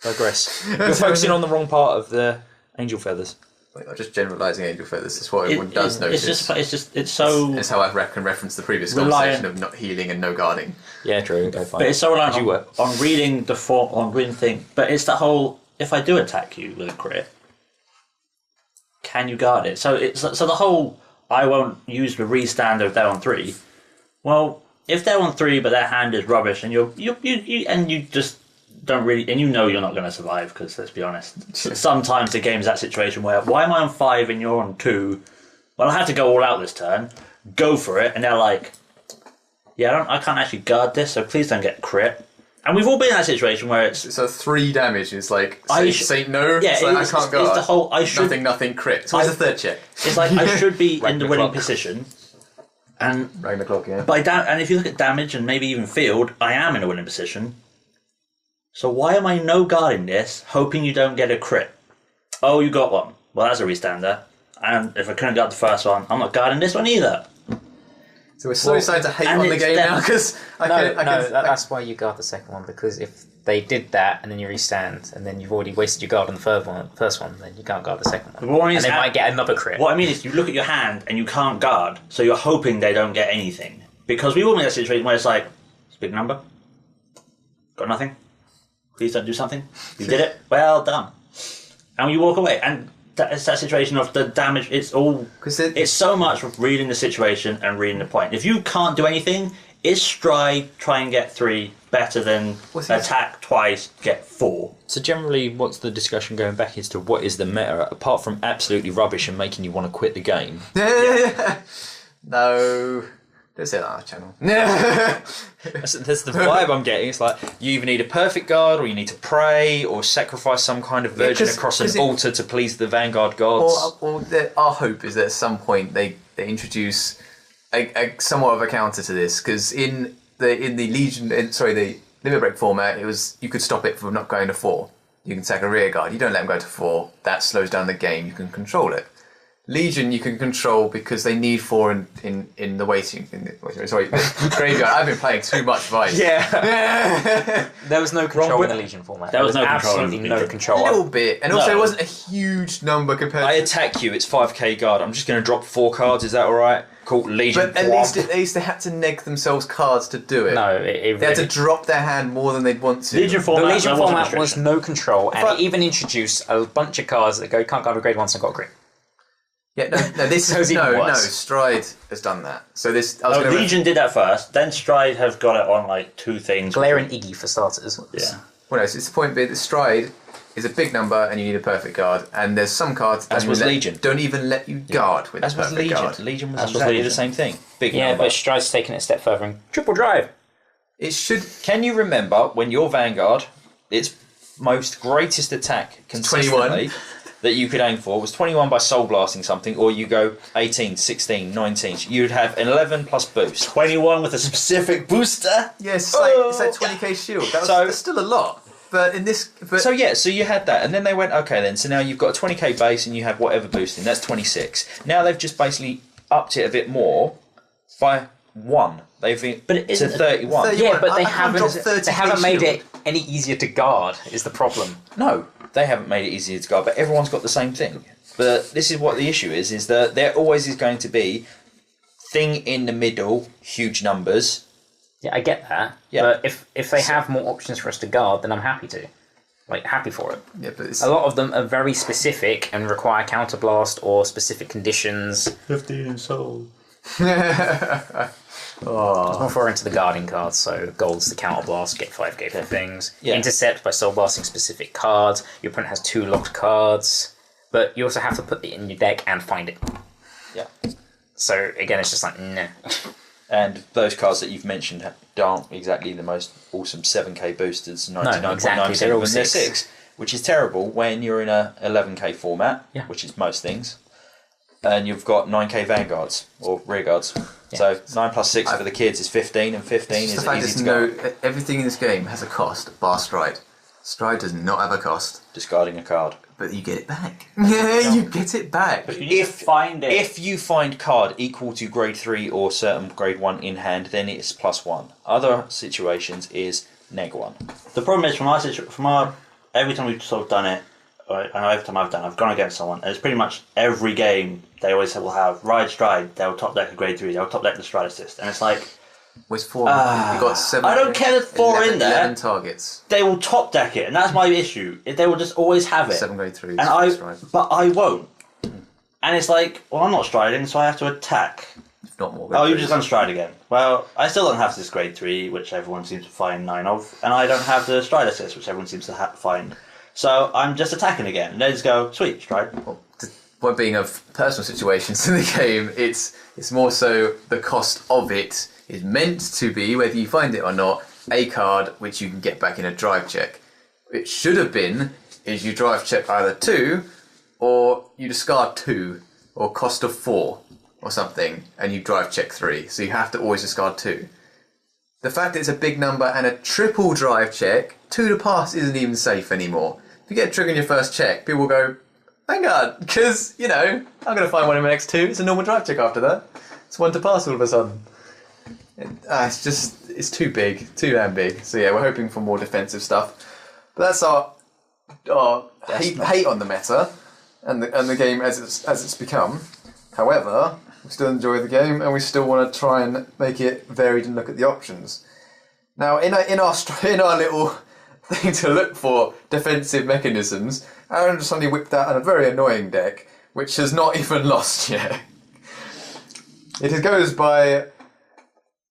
Speaker 4: digress? You're focusing on the wrong part of the angel feathers.
Speaker 1: I'm just generalising angel feathers. That's what everyone does notice.
Speaker 3: It's so.
Speaker 1: It's how I can reference the previous
Speaker 3: Reliant-
Speaker 1: conversation of not healing and no guarding.
Speaker 4: Yeah, true. Okay, fine.
Speaker 3: But it's so reliant
Speaker 4: As you were.
Speaker 3: on reading the form, on reading thing. But it's that whole, if I do attack you with a crit, can you guard it? So the whole, I won't use the restand if they're on 3. Well, if they're on 3 but their hand is rubbish and you just don't really, and you know you're not going to survive, because let's be honest, sometimes the game's that situation where, why am I on 5 and you're on 2? Well, I had to go all out this turn, go for it, and they're like, yeah, I can't actually guard this, so please don't get crit. And we've all been in that situation where it's...
Speaker 1: So 3 damage is like, say no,
Speaker 3: yeah,
Speaker 1: it's like, I can't guard.
Speaker 3: It's the whole,
Speaker 1: Nothing crit. So it's a third check.
Speaker 3: It's like, I should be in the winning position, and
Speaker 1: Rang the clock, yeah.
Speaker 3: and if you look at damage and maybe even field, I am in a winning position. So why am I no guarding this, hoping you don't get a crit? Oh, you got one. Well, that's a restander. And if I couldn't guard the first one, I'm not guarding this one either.
Speaker 1: So we're slowly starting to hate on the game now, because
Speaker 2: that's why you guard the second one, because if they did that and then you restand and then you've already wasted your guard on the first one, then you can't guard the second one. And they might get another crit.
Speaker 3: What I mean is, you look at your hand and you can't guard, so you're hoping they don't get anything. Because we all in that situation where it's like, it's a big number, got nothing, please don't do something, you did it, well done. And you walk away, and it's that situation of the damage, it's so much of reading the situation and reading the point. If you can't do anything, is stride, try and get 3, better than attack twice, get 4.
Speaker 4: So generally, what's the discussion going back as to what is the meta, apart from absolutely rubbish and making you want to quit the game?
Speaker 1: No. Don't say that on our channel.
Speaker 4: That's the vibe I'm getting. It's like, you either need a perfect guard, or you need to pray, or sacrifice some kind of virgin across an altar to please the Vanguard gods.
Speaker 1: Our hope is that at some point they introduce a somewhat of a counter to this, because in the the Limit Break format, you could stop it from not going to 4. You can sack a rear guard. You don't let them go to 4. That slows down the game. You can control it. Legion you can control because they need 4 in the waiting. Graveyard. I've been playing too much Vice.
Speaker 2: Yeah. There was no control in the Legion format. There was absolutely no control.
Speaker 1: A little bit, and also it wasn't a huge number compared.
Speaker 4: I attack you. It's 5k guard. I'm just going to drop 4 cards. Is that all right? Cool. Legion.
Speaker 1: But at least they had to neg themselves cards to do it.
Speaker 2: No,
Speaker 1: they had to drop their hand more than they'd want to.
Speaker 2: The Legion format was no control, and it even introduced a bunch of cards that go, you can't guard a grade 1, so got a grade.
Speaker 1: Yeah, no, Stride has done that. So
Speaker 3: Legion did that first, then Stride have got it on like 2 things.
Speaker 2: Glare and Iggy for starters.
Speaker 3: Yeah.
Speaker 1: Well, no, so it's the point that Stride is a big number and you need a perfect guard, and there's some cards that don't even let you guard with a perfect guard.
Speaker 4: Legion was exactly the same thing. Big number.
Speaker 2: But Stride's taken it a step further and triple drive.
Speaker 1: It should.
Speaker 4: Can you remember when your Vanguard, its most greatest attack consistently,
Speaker 1: 21.
Speaker 4: that you could aim for was 21 by soul blasting something, or you go 18, 16, 19. You'd have an 11 plus boost.
Speaker 3: 21 with a specific booster?
Speaker 1: Yes, it's like 20k shield. That's still a lot. But in this...
Speaker 4: So you had that, and then they went, okay then, so now you've got a 20k base and you have whatever boosting, that's 26. Now they've just basically upped it a bit more by 1. They've been to 31.
Speaker 2: Yeah, but they haven't made it any easier to guard, is the problem.
Speaker 4: No, they haven't made it easier to guard, but everyone's got the same thing. But this is what the issue is that there always is going to be thing in the middle, huge numbers.
Speaker 2: Yeah, I get that. Yeah. But if they have more options for us to guard, then I'm happy to. Happy for it. Yeah, but a lot of them are very specific and require counterblast or specific conditions.
Speaker 3: 15 soul.
Speaker 2: I was more far into the guarding cards, so gold's the counterblast, get 5k for things. Yeah. Intercept by soul blasting specific cards. Your opponent has 2 locked cards, but you also have to put it in your deck and find it.
Speaker 4: Yeah.
Speaker 2: So again, it's just like, nah.
Speaker 4: And those cards that you've mentioned aren't exactly the most awesome 7k boosters, 99.9%,
Speaker 2: they're all
Speaker 4: 6, which is terrible when you're in a 11k format, which is most things. and you've got 9k Vanguards or rearguards. So 9 plus 6 for the kids is 15, and 15 is
Speaker 1: the fact
Speaker 4: easy
Speaker 1: is
Speaker 4: to go.
Speaker 1: everything in this game has a cost, bar Stride. Stride does not have a cost.
Speaker 4: Discarding a card.
Speaker 1: But you get it back. Yeah, you get it back.
Speaker 3: But you need to find it.
Speaker 4: If you find card equal to grade 3 or certain grade 1 in hand, then it's +1. Other situations is -1.
Speaker 3: The problem is, every time we've sort of done it, I know every time I've gone against someone, and it's pretty much every game they always will have Ride Stride, they'll top deck a grade 3, they'll top deck the Stride Assist, and it's like,
Speaker 1: With 4, you've got 7.
Speaker 3: I don't care there's 4 in there.
Speaker 1: 11 targets.
Speaker 3: They will top deck it, and that's my issue. They will just always have it.
Speaker 1: 7 grade 3s.
Speaker 3: But I won't. And it's like, well, I'm not striding, so I have to attack.
Speaker 1: If not more grade
Speaker 3: Oh, you've
Speaker 1: 3s.
Speaker 3: just done stride again. Well, I still don't have this grade 3, which everyone seems to find 9 of, and I don't have the Stride Assist, which everyone seems to find. So I'm just attacking again, and they just go, sweet, Stride.
Speaker 1: Well, the point being of personal situations in the game, it's more so the cost of it is meant to be, whether you find it or not, a card which you can get back in a drive check. It should have been is you drive check either 2 or you discard 2 or cost of 4 or something and you drive check 3. So you have to always discard 2. The fact that it's a big number and a triple drive check, 2 to pass isn't even safe anymore. If you get a trigger in your first check, people will go, Vanguard, because, I'm going to find one in my next 2. It's a normal drive check after that. It's 1 to pass all of a sudden. It's too big, too damn big. So yeah, we're hoping for more defensive stuff. But that's our hate on the meta and the game as it's become. However, we still enjoy the game and we still want to try and make it varied and look at the options. Now, in our little thing to look for defensive mechanisms, Aaron just suddenly whipped out a very annoying deck, which has not even lost yet. It goes by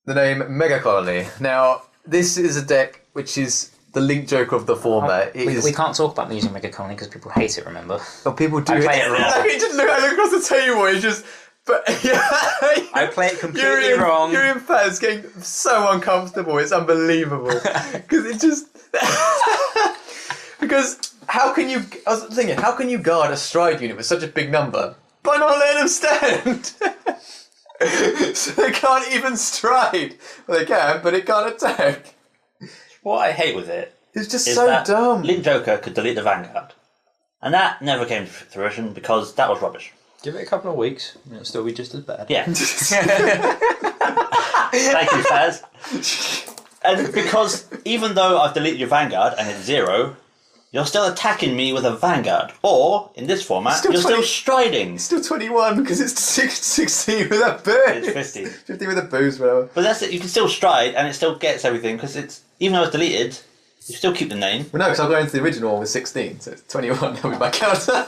Speaker 1: the name Mega Colony. Now, this is a deck which is the Link Joker of the format.
Speaker 2: We can't talk about using Mega Colony because people hate it, remember?
Speaker 1: Oh, people do.
Speaker 2: I play it wrong.
Speaker 1: I look across the table and just... But yeah,
Speaker 2: I play it completely wrong.
Speaker 1: Urian Faz getting so uncomfortable. It's unbelievable. Because it just... Because how can you... I was thinking, how can you guard a stride unit with such a big number? By not letting them stand! So they can't even stride. Well, they can, but it can't attack.
Speaker 3: What I hate with it
Speaker 1: It's just
Speaker 3: is
Speaker 1: so
Speaker 3: that
Speaker 1: dumb.
Speaker 3: Link Joker could delete the Vanguard. And that never came to fruition because that was rubbish.
Speaker 4: Give it a couple of weeks, and it'll still be just as bad.
Speaker 3: Yeah. Thank you, Faz. And because even though I've deleted your Vanguard and it's 0, you're still attacking me with a Vanguard. Or, in this format, you're still striding.
Speaker 1: It's still 21 because it's 16 with a boost.
Speaker 3: It's 50.
Speaker 1: 50 with a boost, whatever.
Speaker 3: But that's it, you can still stride and it still gets everything because it's, even though it's deleted, you still keep the name.
Speaker 1: Well, no, because I'll go into the original one with 16, so it's 21 now with my counter.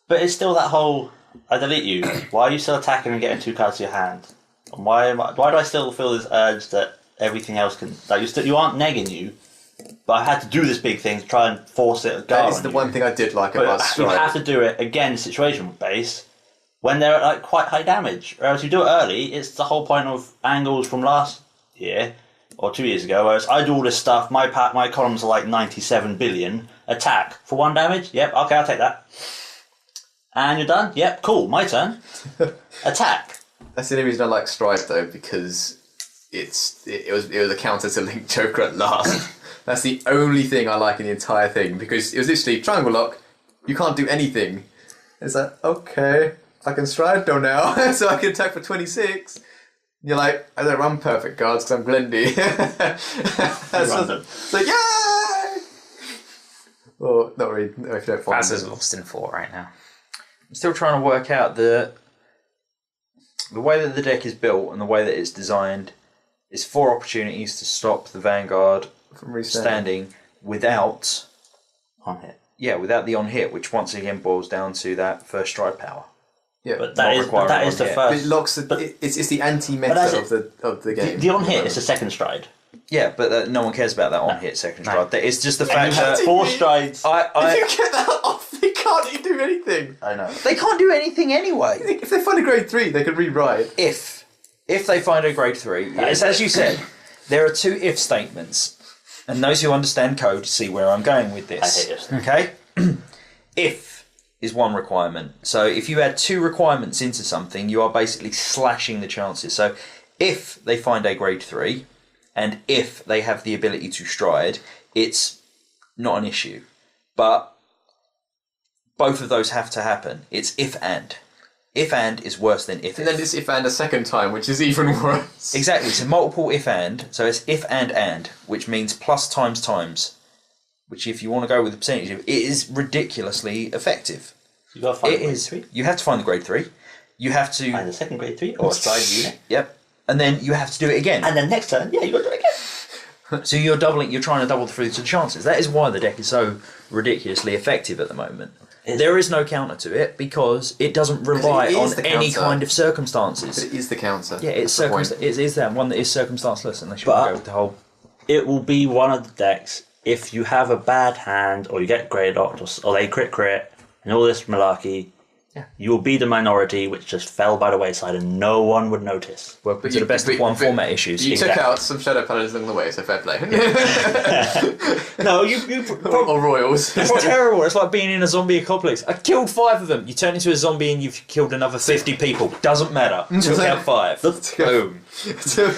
Speaker 3: But it's still that whole, I delete you. Why are you still attacking and getting 2 cards to your hand? And why do I still feel this urge that everything else can, like you aren't negging you, but I had to do this big thing to try and force it.
Speaker 1: That is the one thing I did like about
Speaker 3: You
Speaker 1: Stride.
Speaker 3: have to do it again, situation base, when they're at like quite high damage. Whereas you do it early, it's the whole point of angles from last year or 2 years ago. Whereas I do all this stuff, my columns are like 97 billion. Attack for 1 damage. Yep, okay, I'll take that. And you're done. Yep, cool. My turn. Attack.
Speaker 1: That's the only reason I like Stride though, because it was a counter to Link Joker at last. That's the only thing I like in the entire thing, because it was literally triangle lock, you can't do anything. It's like, okay, I can stride though now, so I can attack for 26. You're like, I don't run perfect cards because I'm Glendy. It's like, yay! Well, not really, if you don't find
Speaker 2: Faz is
Speaker 1: them.
Speaker 2: lost in 4 right now.
Speaker 4: I'm still trying to work out the way that the deck is built and the way that it's designed is 4 opportunities to stop the Vanguard
Speaker 1: From restanding.
Speaker 4: standing without
Speaker 3: On hit.
Speaker 4: without the on hit, which once again boils down to that first stride power.
Speaker 1: Yeah,
Speaker 3: But
Speaker 4: Not
Speaker 3: that is
Speaker 4: requiring
Speaker 3: the
Speaker 4: on hit.
Speaker 1: it
Speaker 3: first.
Speaker 1: locks
Speaker 3: but-
Speaker 1: it's the anti-meta
Speaker 3: But that's
Speaker 1: of the game.
Speaker 3: The on hit is the second stride.
Speaker 4: Yeah, but no one cares about that on hit second stride. It's just the
Speaker 3: And
Speaker 4: fact
Speaker 3: you have
Speaker 4: that
Speaker 3: 4 strides.
Speaker 1: If you get that off, they can't do anything.
Speaker 3: I know.
Speaker 4: they can't do anything anyway.
Speaker 1: If they find a grade 3, they could rewrite.
Speaker 4: If they find a grade 3, it's as you said, there are 2 if statements, and those who understand code see where I'm going with this.
Speaker 3: I hate this.
Speaker 4: Okay, if is one requirement. So if you add 2 requirements into something, you are basically slashing the chances. So if they find a grade 3, and if they have the ability to stride, it's not an issue. But both of those have to happen. It's if and. If and is worse than if.
Speaker 1: And then it's if and a second time, which is even worse.
Speaker 4: Exactly. It's a multiple if and. So it's if and, which means plus times. Which, if you want to go with the percentage, it is ridiculously effective.
Speaker 3: You got to find
Speaker 4: It
Speaker 3: grade
Speaker 4: is.
Speaker 3: 3.
Speaker 4: You have to find the grade 3. You have to.
Speaker 3: Find the second grade 3 or a stride unit.
Speaker 4: Yep. And then you have to do it again.
Speaker 3: And then next turn, you got to do it again.
Speaker 4: So you're trying to double through the chances. That is why the deck is so ridiculously effective at the moment. There is no counter to it because it doesn't rely
Speaker 1: it is
Speaker 4: on
Speaker 1: the
Speaker 4: any
Speaker 1: counter.
Speaker 4: kind of circumstances.
Speaker 1: But it is the counter.
Speaker 4: Yeah, it's
Speaker 1: That's the point.
Speaker 4: it is that one that is circumstanceless, unless you
Speaker 3: But-
Speaker 4: want to go with the whole.
Speaker 3: It will be one of the decks if you have a bad hand or you get grey locked or they crit and all this malarkey.
Speaker 4: Yeah.
Speaker 3: You will be the minority which just fell by the wayside and no one would notice.
Speaker 4: Welcome to the best of one format issues.
Speaker 1: You
Speaker 3: Exactly.
Speaker 1: took out some Shadow Paladins along the way, so fair play.
Speaker 3: No, you
Speaker 1: or Royals.
Speaker 4: It's terrible. It's like being in a zombie apocalypse. I killed 5 of them. You turn into a zombie and you've killed another 50 people. Doesn't matter. Took out 5. Boom.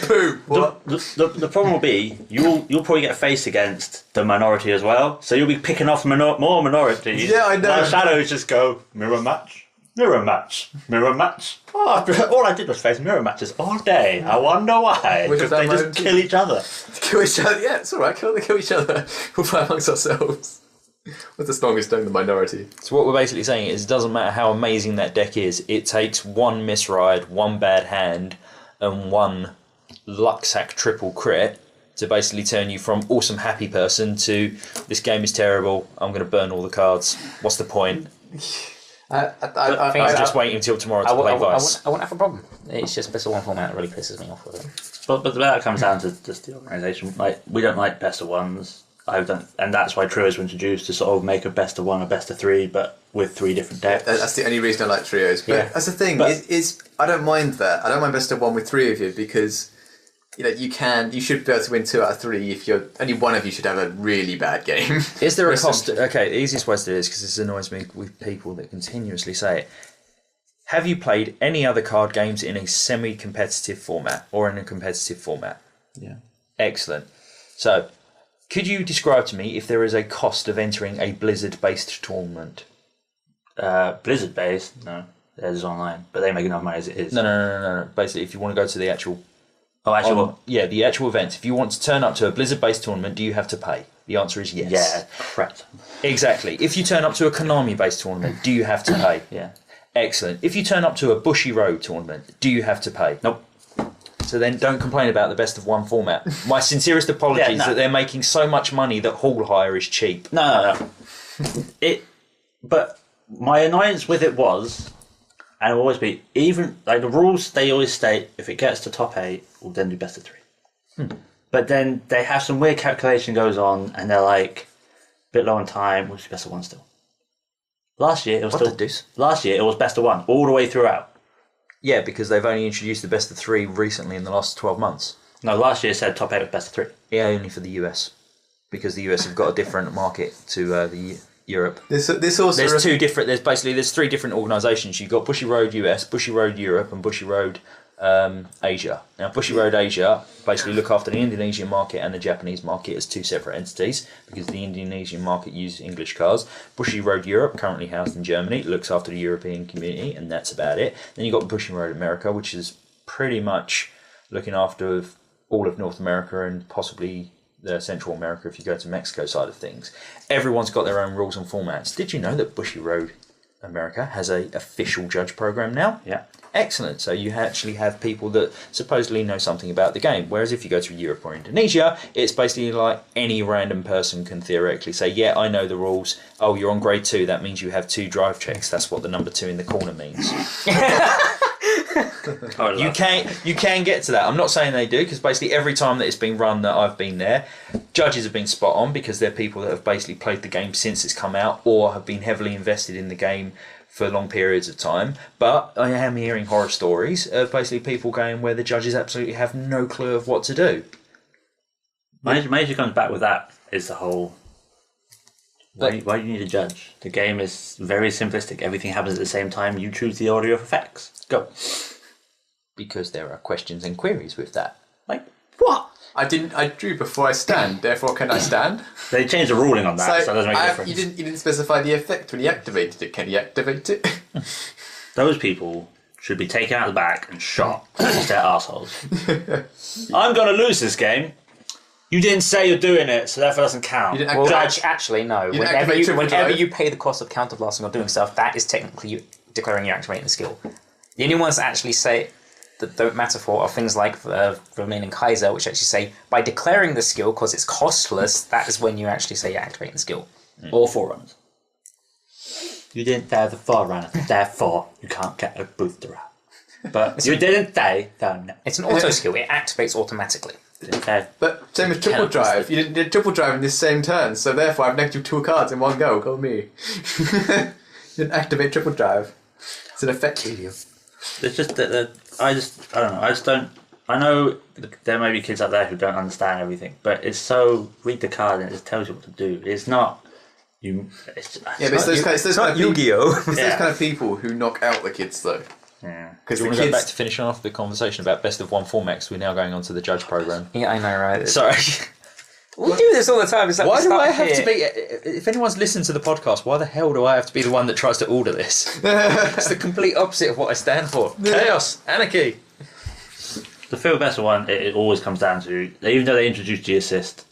Speaker 1: Boom. What?
Speaker 3: the problem will be you'll probably get faced against the minority as well, so you'll be picking off more minorities.
Speaker 1: Yeah, I know.
Speaker 3: While shadows just go mirror match. Mirror match, mirror match. Oh, all I did was face mirror matches all day. I wonder why.
Speaker 1: Which
Speaker 3: Because
Speaker 1: of
Speaker 3: they
Speaker 1: them
Speaker 3: just
Speaker 1: are-
Speaker 3: kill each other.
Speaker 1: Kill each other. Yeah, it's alright. Kill each other. We'll play amongst ourselves. What's the strongest stone? The minority.
Speaker 4: So what we're basically saying is it doesn't matter how amazing that deck is. It takes 1 misride, 1 bad hand, and 1 luck sack triple crit to basically turn you from awesome happy person to this game is terrible. I'm going to burn all the cards. What's the point? I'm just waiting until tomorrow to play Vice.
Speaker 2: I won't have a problem. It's just best of one format that really pisses me off with it.
Speaker 3: But that comes down to just the organisation. Like we don't like best of ones. And that's why trios were introduced to sort of make a best of 1, a best of 3, but with 3 different decks.
Speaker 1: That's the only reason I like trios. But
Speaker 3: Yeah.
Speaker 1: that's the thing.
Speaker 3: But-
Speaker 1: Is I don't mind that. I don't mind best of 1 with 3 of you because you should be able to win 2 out of 3 if you're only one of you should have a really bad game.
Speaker 4: Is there a
Speaker 1: Listen.
Speaker 4: cost? Okay, the easiest way to do this, because this annoys me with people that continuously say it. Have you played any other card games in a semi-competitive format or in a competitive format?
Speaker 3: Yeah.
Speaker 4: Excellent. So, could you describe to me if there is a cost of entering a Blizzard-based tournament?
Speaker 3: Blizzard based, no. Theirs is online, but they make enough money as it is.
Speaker 4: No. Basically, if you want to go to the actual...
Speaker 3: Oh, actually,
Speaker 4: the actual event. If you want to turn up to a Blizzard-based tournament, do you have to pay? The answer is yes.
Speaker 3: yeah, correct.
Speaker 4: Exactly. If you turn up to a Konami-based tournament, do you have to pay?
Speaker 3: Yeah.
Speaker 4: Excellent. If you turn up to a Bushy Road tournament, do you have to pay?
Speaker 3: Nope.
Speaker 4: So then don't complain about the best of 1 format. My sincerest apologies
Speaker 3: Yeah, no.
Speaker 4: that they're making so much money that hall hire is cheap.
Speaker 3: No. But my annoyance with it was, and it will always be, even like the rules, they always state if it gets to top 8, we'll then do best of 3. But then they have some weird calculation goes on, and they're like, a bit low on time, we'll do best of 1 still. Last year it was
Speaker 4: What
Speaker 3: still.
Speaker 4: the deuce?
Speaker 3: Last year it was best of 1 all the way throughout.
Speaker 4: Yeah, because they've only introduced the best of 3 recently in the last 12 months.
Speaker 3: No, last year it said top 8 was best of 3.
Speaker 4: Yeah, only for the US. Because the US have got a different market to the Europe.
Speaker 1: This also
Speaker 4: There's 3 different organisations. You've got Bushy Road US, Bushy Road Europe, and Bushy Road Asia. Now, Bushy Road Asia basically look after the Indonesian market and the Japanese market as 2 separate entities because the Indonesian market uses English cards. Bushy Road Europe, currently housed in Germany, looks after the European community, and that's about it. Then you've got Bushy Road America, which is pretty much looking after all of North America and possibly Central America if you go to Mexico side of things. Everyone's got their own rules and formats. Did you know that Bushy Road America has a official judge program now?
Speaker 3: Yeah.
Speaker 4: Excellent. So you actually have people that supposedly know something about the game. Whereas if you go to Europe or Indonesia, it's basically like any random person can theoretically say, yeah, I know the rules. Oh, you're on grade 2. That means you have 2 drive checks. That's what the number 2 in the corner means. You can get to that. I'm not saying they do, because basically every time that it's been run that I've been there, judges have been spot on because they're people that have basically played the game since it's come out or have been heavily invested in the game for long periods of time. But I am hearing horror stories of basically people going where the judges absolutely have no clue of what to do.
Speaker 3: My issue comes back with that is the whole Why do you need a judge? The game is very simplistic. Everything happens at the same time. You choose the order of effects. Go.
Speaker 4: Because there are questions and queries with that.
Speaker 3: Like, what?
Speaker 1: I drew before I stand, therefore can I stand?
Speaker 3: They changed the ruling on that, so it doesn't make a difference.
Speaker 1: You didn't specify the effect when you activated it. Can you activate it?
Speaker 3: Those people should be taken out of the back and shot because they're assholes. I'm going to lose this game. You didn't say you're doing it, so therefore it doesn't count.
Speaker 2: Well, actually, no.
Speaker 1: You
Speaker 2: Whenever you pay the cost of counterblasting or doing stuff, that is technically you declaring you're activating the skill. The only ones that actually say that don't matter for are things like Vermilion and Kaiser, which actually say by declaring the skill because it's costless, that is when you actually say you're activating the skill.
Speaker 3: Or Forerunners. You didn't say the Forerunner, therefore you can't get a booster out. But you didn't say no.
Speaker 2: It's an auto skill, it activates automatically.
Speaker 3: Okay.
Speaker 1: But same as triple drive. You did triple drive in this same turn, so therefore I've negative 2 cards in one go. Go me. You didn't activate triple drive. It's an effect.
Speaker 3: It's just that I don't know. I know there may be kids out there who don't understand everything, but it's so read the card and it just tells you what to do. It's not you. It's
Speaker 1: those kind of
Speaker 4: Yu-Gi-Oh!
Speaker 1: It's those kind of people who knock out the kids though.
Speaker 3: Yeah.
Speaker 1: Because
Speaker 4: Do you
Speaker 1: the
Speaker 4: want to go back
Speaker 1: kids.
Speaker 4: to finishing off the conversation about best of one formats? We're now going on to the judge program.
Speaker 2: Yeah, I know, right?
Speaker 4: Sorry.
Speaker 2: We do this all the time. It's like
Speaker 4: Why
Speaker 2: we
Speaker 4: do
Speaker 2: start
Speaker 4: I have
Speaker 2: here.
Speaker 4: to be... If anyone's listened to the podcast, why the hell do I have to be the one that tries to order this? It's the complete opposite of what I stand for. Chaos. Anarchy.
Speaker 3: The feel better one, it always comes down to, even though they introduced G-Assist,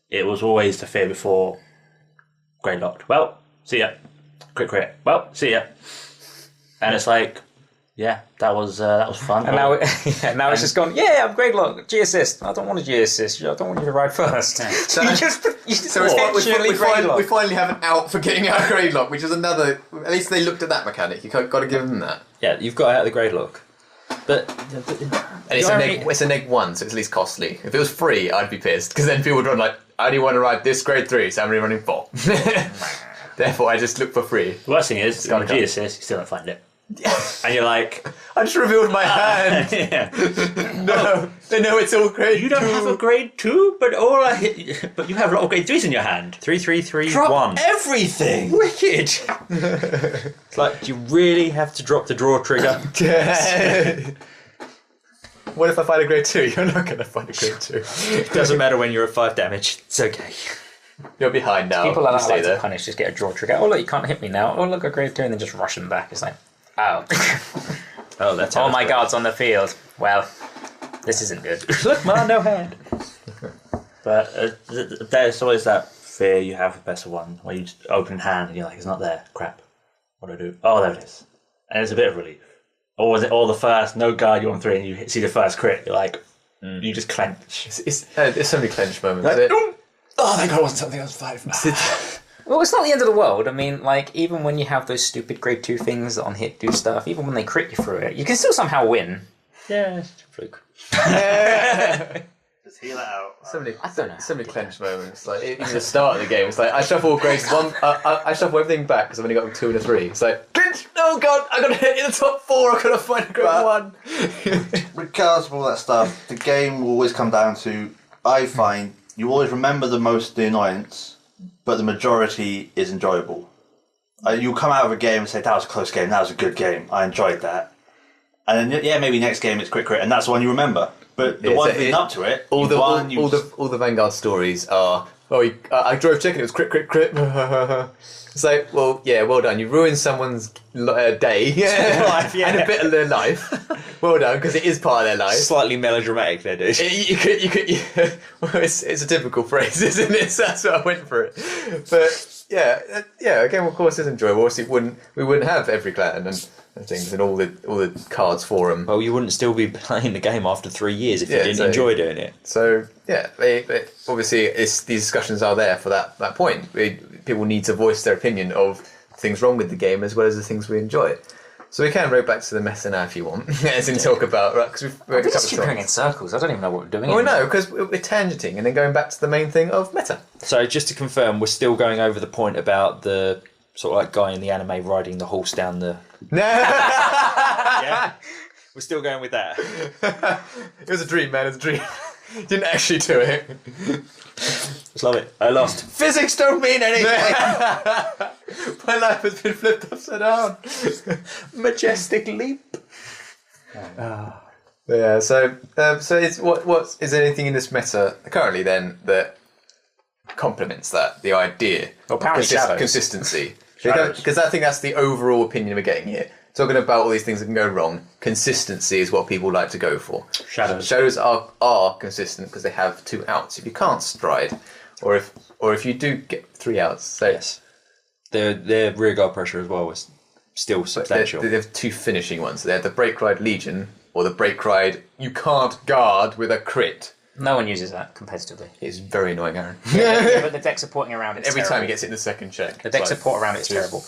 Speaker 3: it was always the fear before grade locked. Well, see ya. Crit. Well, see ya. And it's like, yeah, that was fun.
Speaker 2: And now, it's just gone. Yeah, upgrade lock, G assist. I don't want a G assist. I don't want you to ride first.
Speaker 1: So
Speaker 2: you just
Speaker 1: we
Speaker 2: grade lock.
Speaker 1: finally have an out for getting out of grade lock, which is another. At least they looked at that mechanic. You got to give them that.
Speaker 4: Yeah, you've got out of the grade lock. But...
Speaker 1: And it's a neg 1, so it's at least costly. If it was free, I'd be pissed because then people would run like, I only want to ride this grade 3, so I'm only running 4. Therefore, I just look for free.
Speaker 3: The worst thing is, on G-Assist, you still don't find it. And you're like,
Speaker 1: I just revealed my hand.
Speaker 3: yeah.
Speaker 1: No, they know it's all grade.
Speaker 3: You don't have a grade 2, but but you have a lot of grade 3s in your hand.
Speaker 4: 3-3-3-1.
Speaker 3: Drop everything.
Speaker 4: Wicked! It's like, do you really have to drop the draw trigger?
Speaker 1: What if I find a grade 2? You're not going to find a grade 2.
Speaker 4: It doesn't matter when you're at 5 damage. It's okay.
Speaker 1: You're behind now.
Speaker 2: People like that
Speaker 1: Stay
Speaker 2: like
Speaker 1: there.
Speaker 2: to punish, just get a draw trigger. Oh look, you can't hit me now. Oh look, a grade 2, and then just rush them back. It's like, oh,
Speaker 4: Oh, that's
Speaker 2: all my guards on the field. Well, this isn't good.
Speaker 4: Look, man, no hand.
Speaker 3: But there's always that fear you have with best of one, where you just open hand and you're like, it's not there. Crap. What do I do? Oh, there it is. And it's a bit of relief. Or was it all the first, no guard, you're on 3, and you see the first crit, you're like, you just clench.
Speaker 1: There's so many clench moments.
Speaker 3: Like, oh, thank God it wasn't something else 5.
Speaker 2: Well, it's not the end of the world. I mean, like, even when you have those stupid grade 2 things that on hit do stuff, even when they crit you through it, you can still somehow win.
Speaker 4: Yeah, it's a fluke.
Speaker 3: Just heal it out.
Speaker 1: So many
Speaker 2: know.
Speaker 1: clench moments. Like even the start of the game, it's like I shuffle grades 1. I shuffle everything back because I've only got 2 and a 3. It's like clench. Oh God, I got to hit in the top 4. I got to find a grade 1.
Speaker 5: Regardless of all that stuff, the game will always come down to, I find, you always remember the annoyance, but the majority is enjoyable. You'll come out of a game and say, that was a close game, that was a good game, I enjoyed that. And then, yeah, maybe next game it's crit, and that's the one you remember. But the ones leading up to it,
Speaker 1: all the Vanguard stories are, I drove chicken, it was crit. It's like, well, yeah, well done. You ruined someone's day
Speaker 4: Life, yeah.
Speaker 1: and a bit of their life. Well done, because it is part of their life.
Speaker 4: Slightly melodramatic there, dude.
Speaker 1: You could. Well, it's a typical phrase, isn't it? So that's why I went for it. But yeah, a game of course is enjoyable. Obviously, we wouldn't have every clan and things and all the cards for them.
Speaker 4: Well, you wouldn't still be playing the game after 3 years if you
Speaker 1: Yeah,
Speaker 4: didn't
Speaker 1: so-
Speaker 4: enjoy doing it.
Speaker 1: So yeah, they obviously these discussions are there for that point. People need to voice their opinion of things wrong with the game as well as the things we enjoy. So we can roll back to the meta now if you want, as in talk about because
Speaker 2: We just keep going in circles. I don't even know what we're doing.
Speaker 1: Well,
Speaker 2: anymore.
Speaker 1: no, because we're tangenting and then going back to the main thing of meta.
Speaker 4: So just to confirm, we're still going over the point about the sort of like guy in the anime riding the horse down the...
Speaker 1: No,
Speaker 4: Yeah? We're still going with that.
Speaker 1: it was a dream, man. It was a dream. Didn't actually do it.
Speaker 3: Just love it. I lost.
Speaker 4: Physics don't mean anything.
Speaker 1: My life has been flipped upside down.
Speaker 4: Majestic leap.
Speaker 1: Yeah. So it's what is there anything in this meta currently then that complements that the idea
Speaker 2: Well, apparently shadows.
Speaker 1: consistency?
Speaker 3: Shadows.
Speaker 1: Because I think that's the overall opinion we're getting here. Talking about all these things that can go wrong, consistency is what people like to go for.
Speaker 3: Shadows.
Speaker 1: Shadows are consistent because they have 2 outs. If you can't stride, or if you do get 3 outs, so
Speaker 4: Yes. Their rear guard pressure as well was still substantial.
Speaker 1: they have 2 finishing ones. They have the Break Ride Legion or the Break Ride you can't guard with a crit.
Speaker 2: No one uses that competitively.
Speaker 1: It's very annoying, Aaron.
Speaker 2: But the deck supporting around it.
Speaker 1: Every time he gets it in the second check.
Speaker 2: The deck
Speaker 1: It's like,
Speaker 2: support around it is terrible.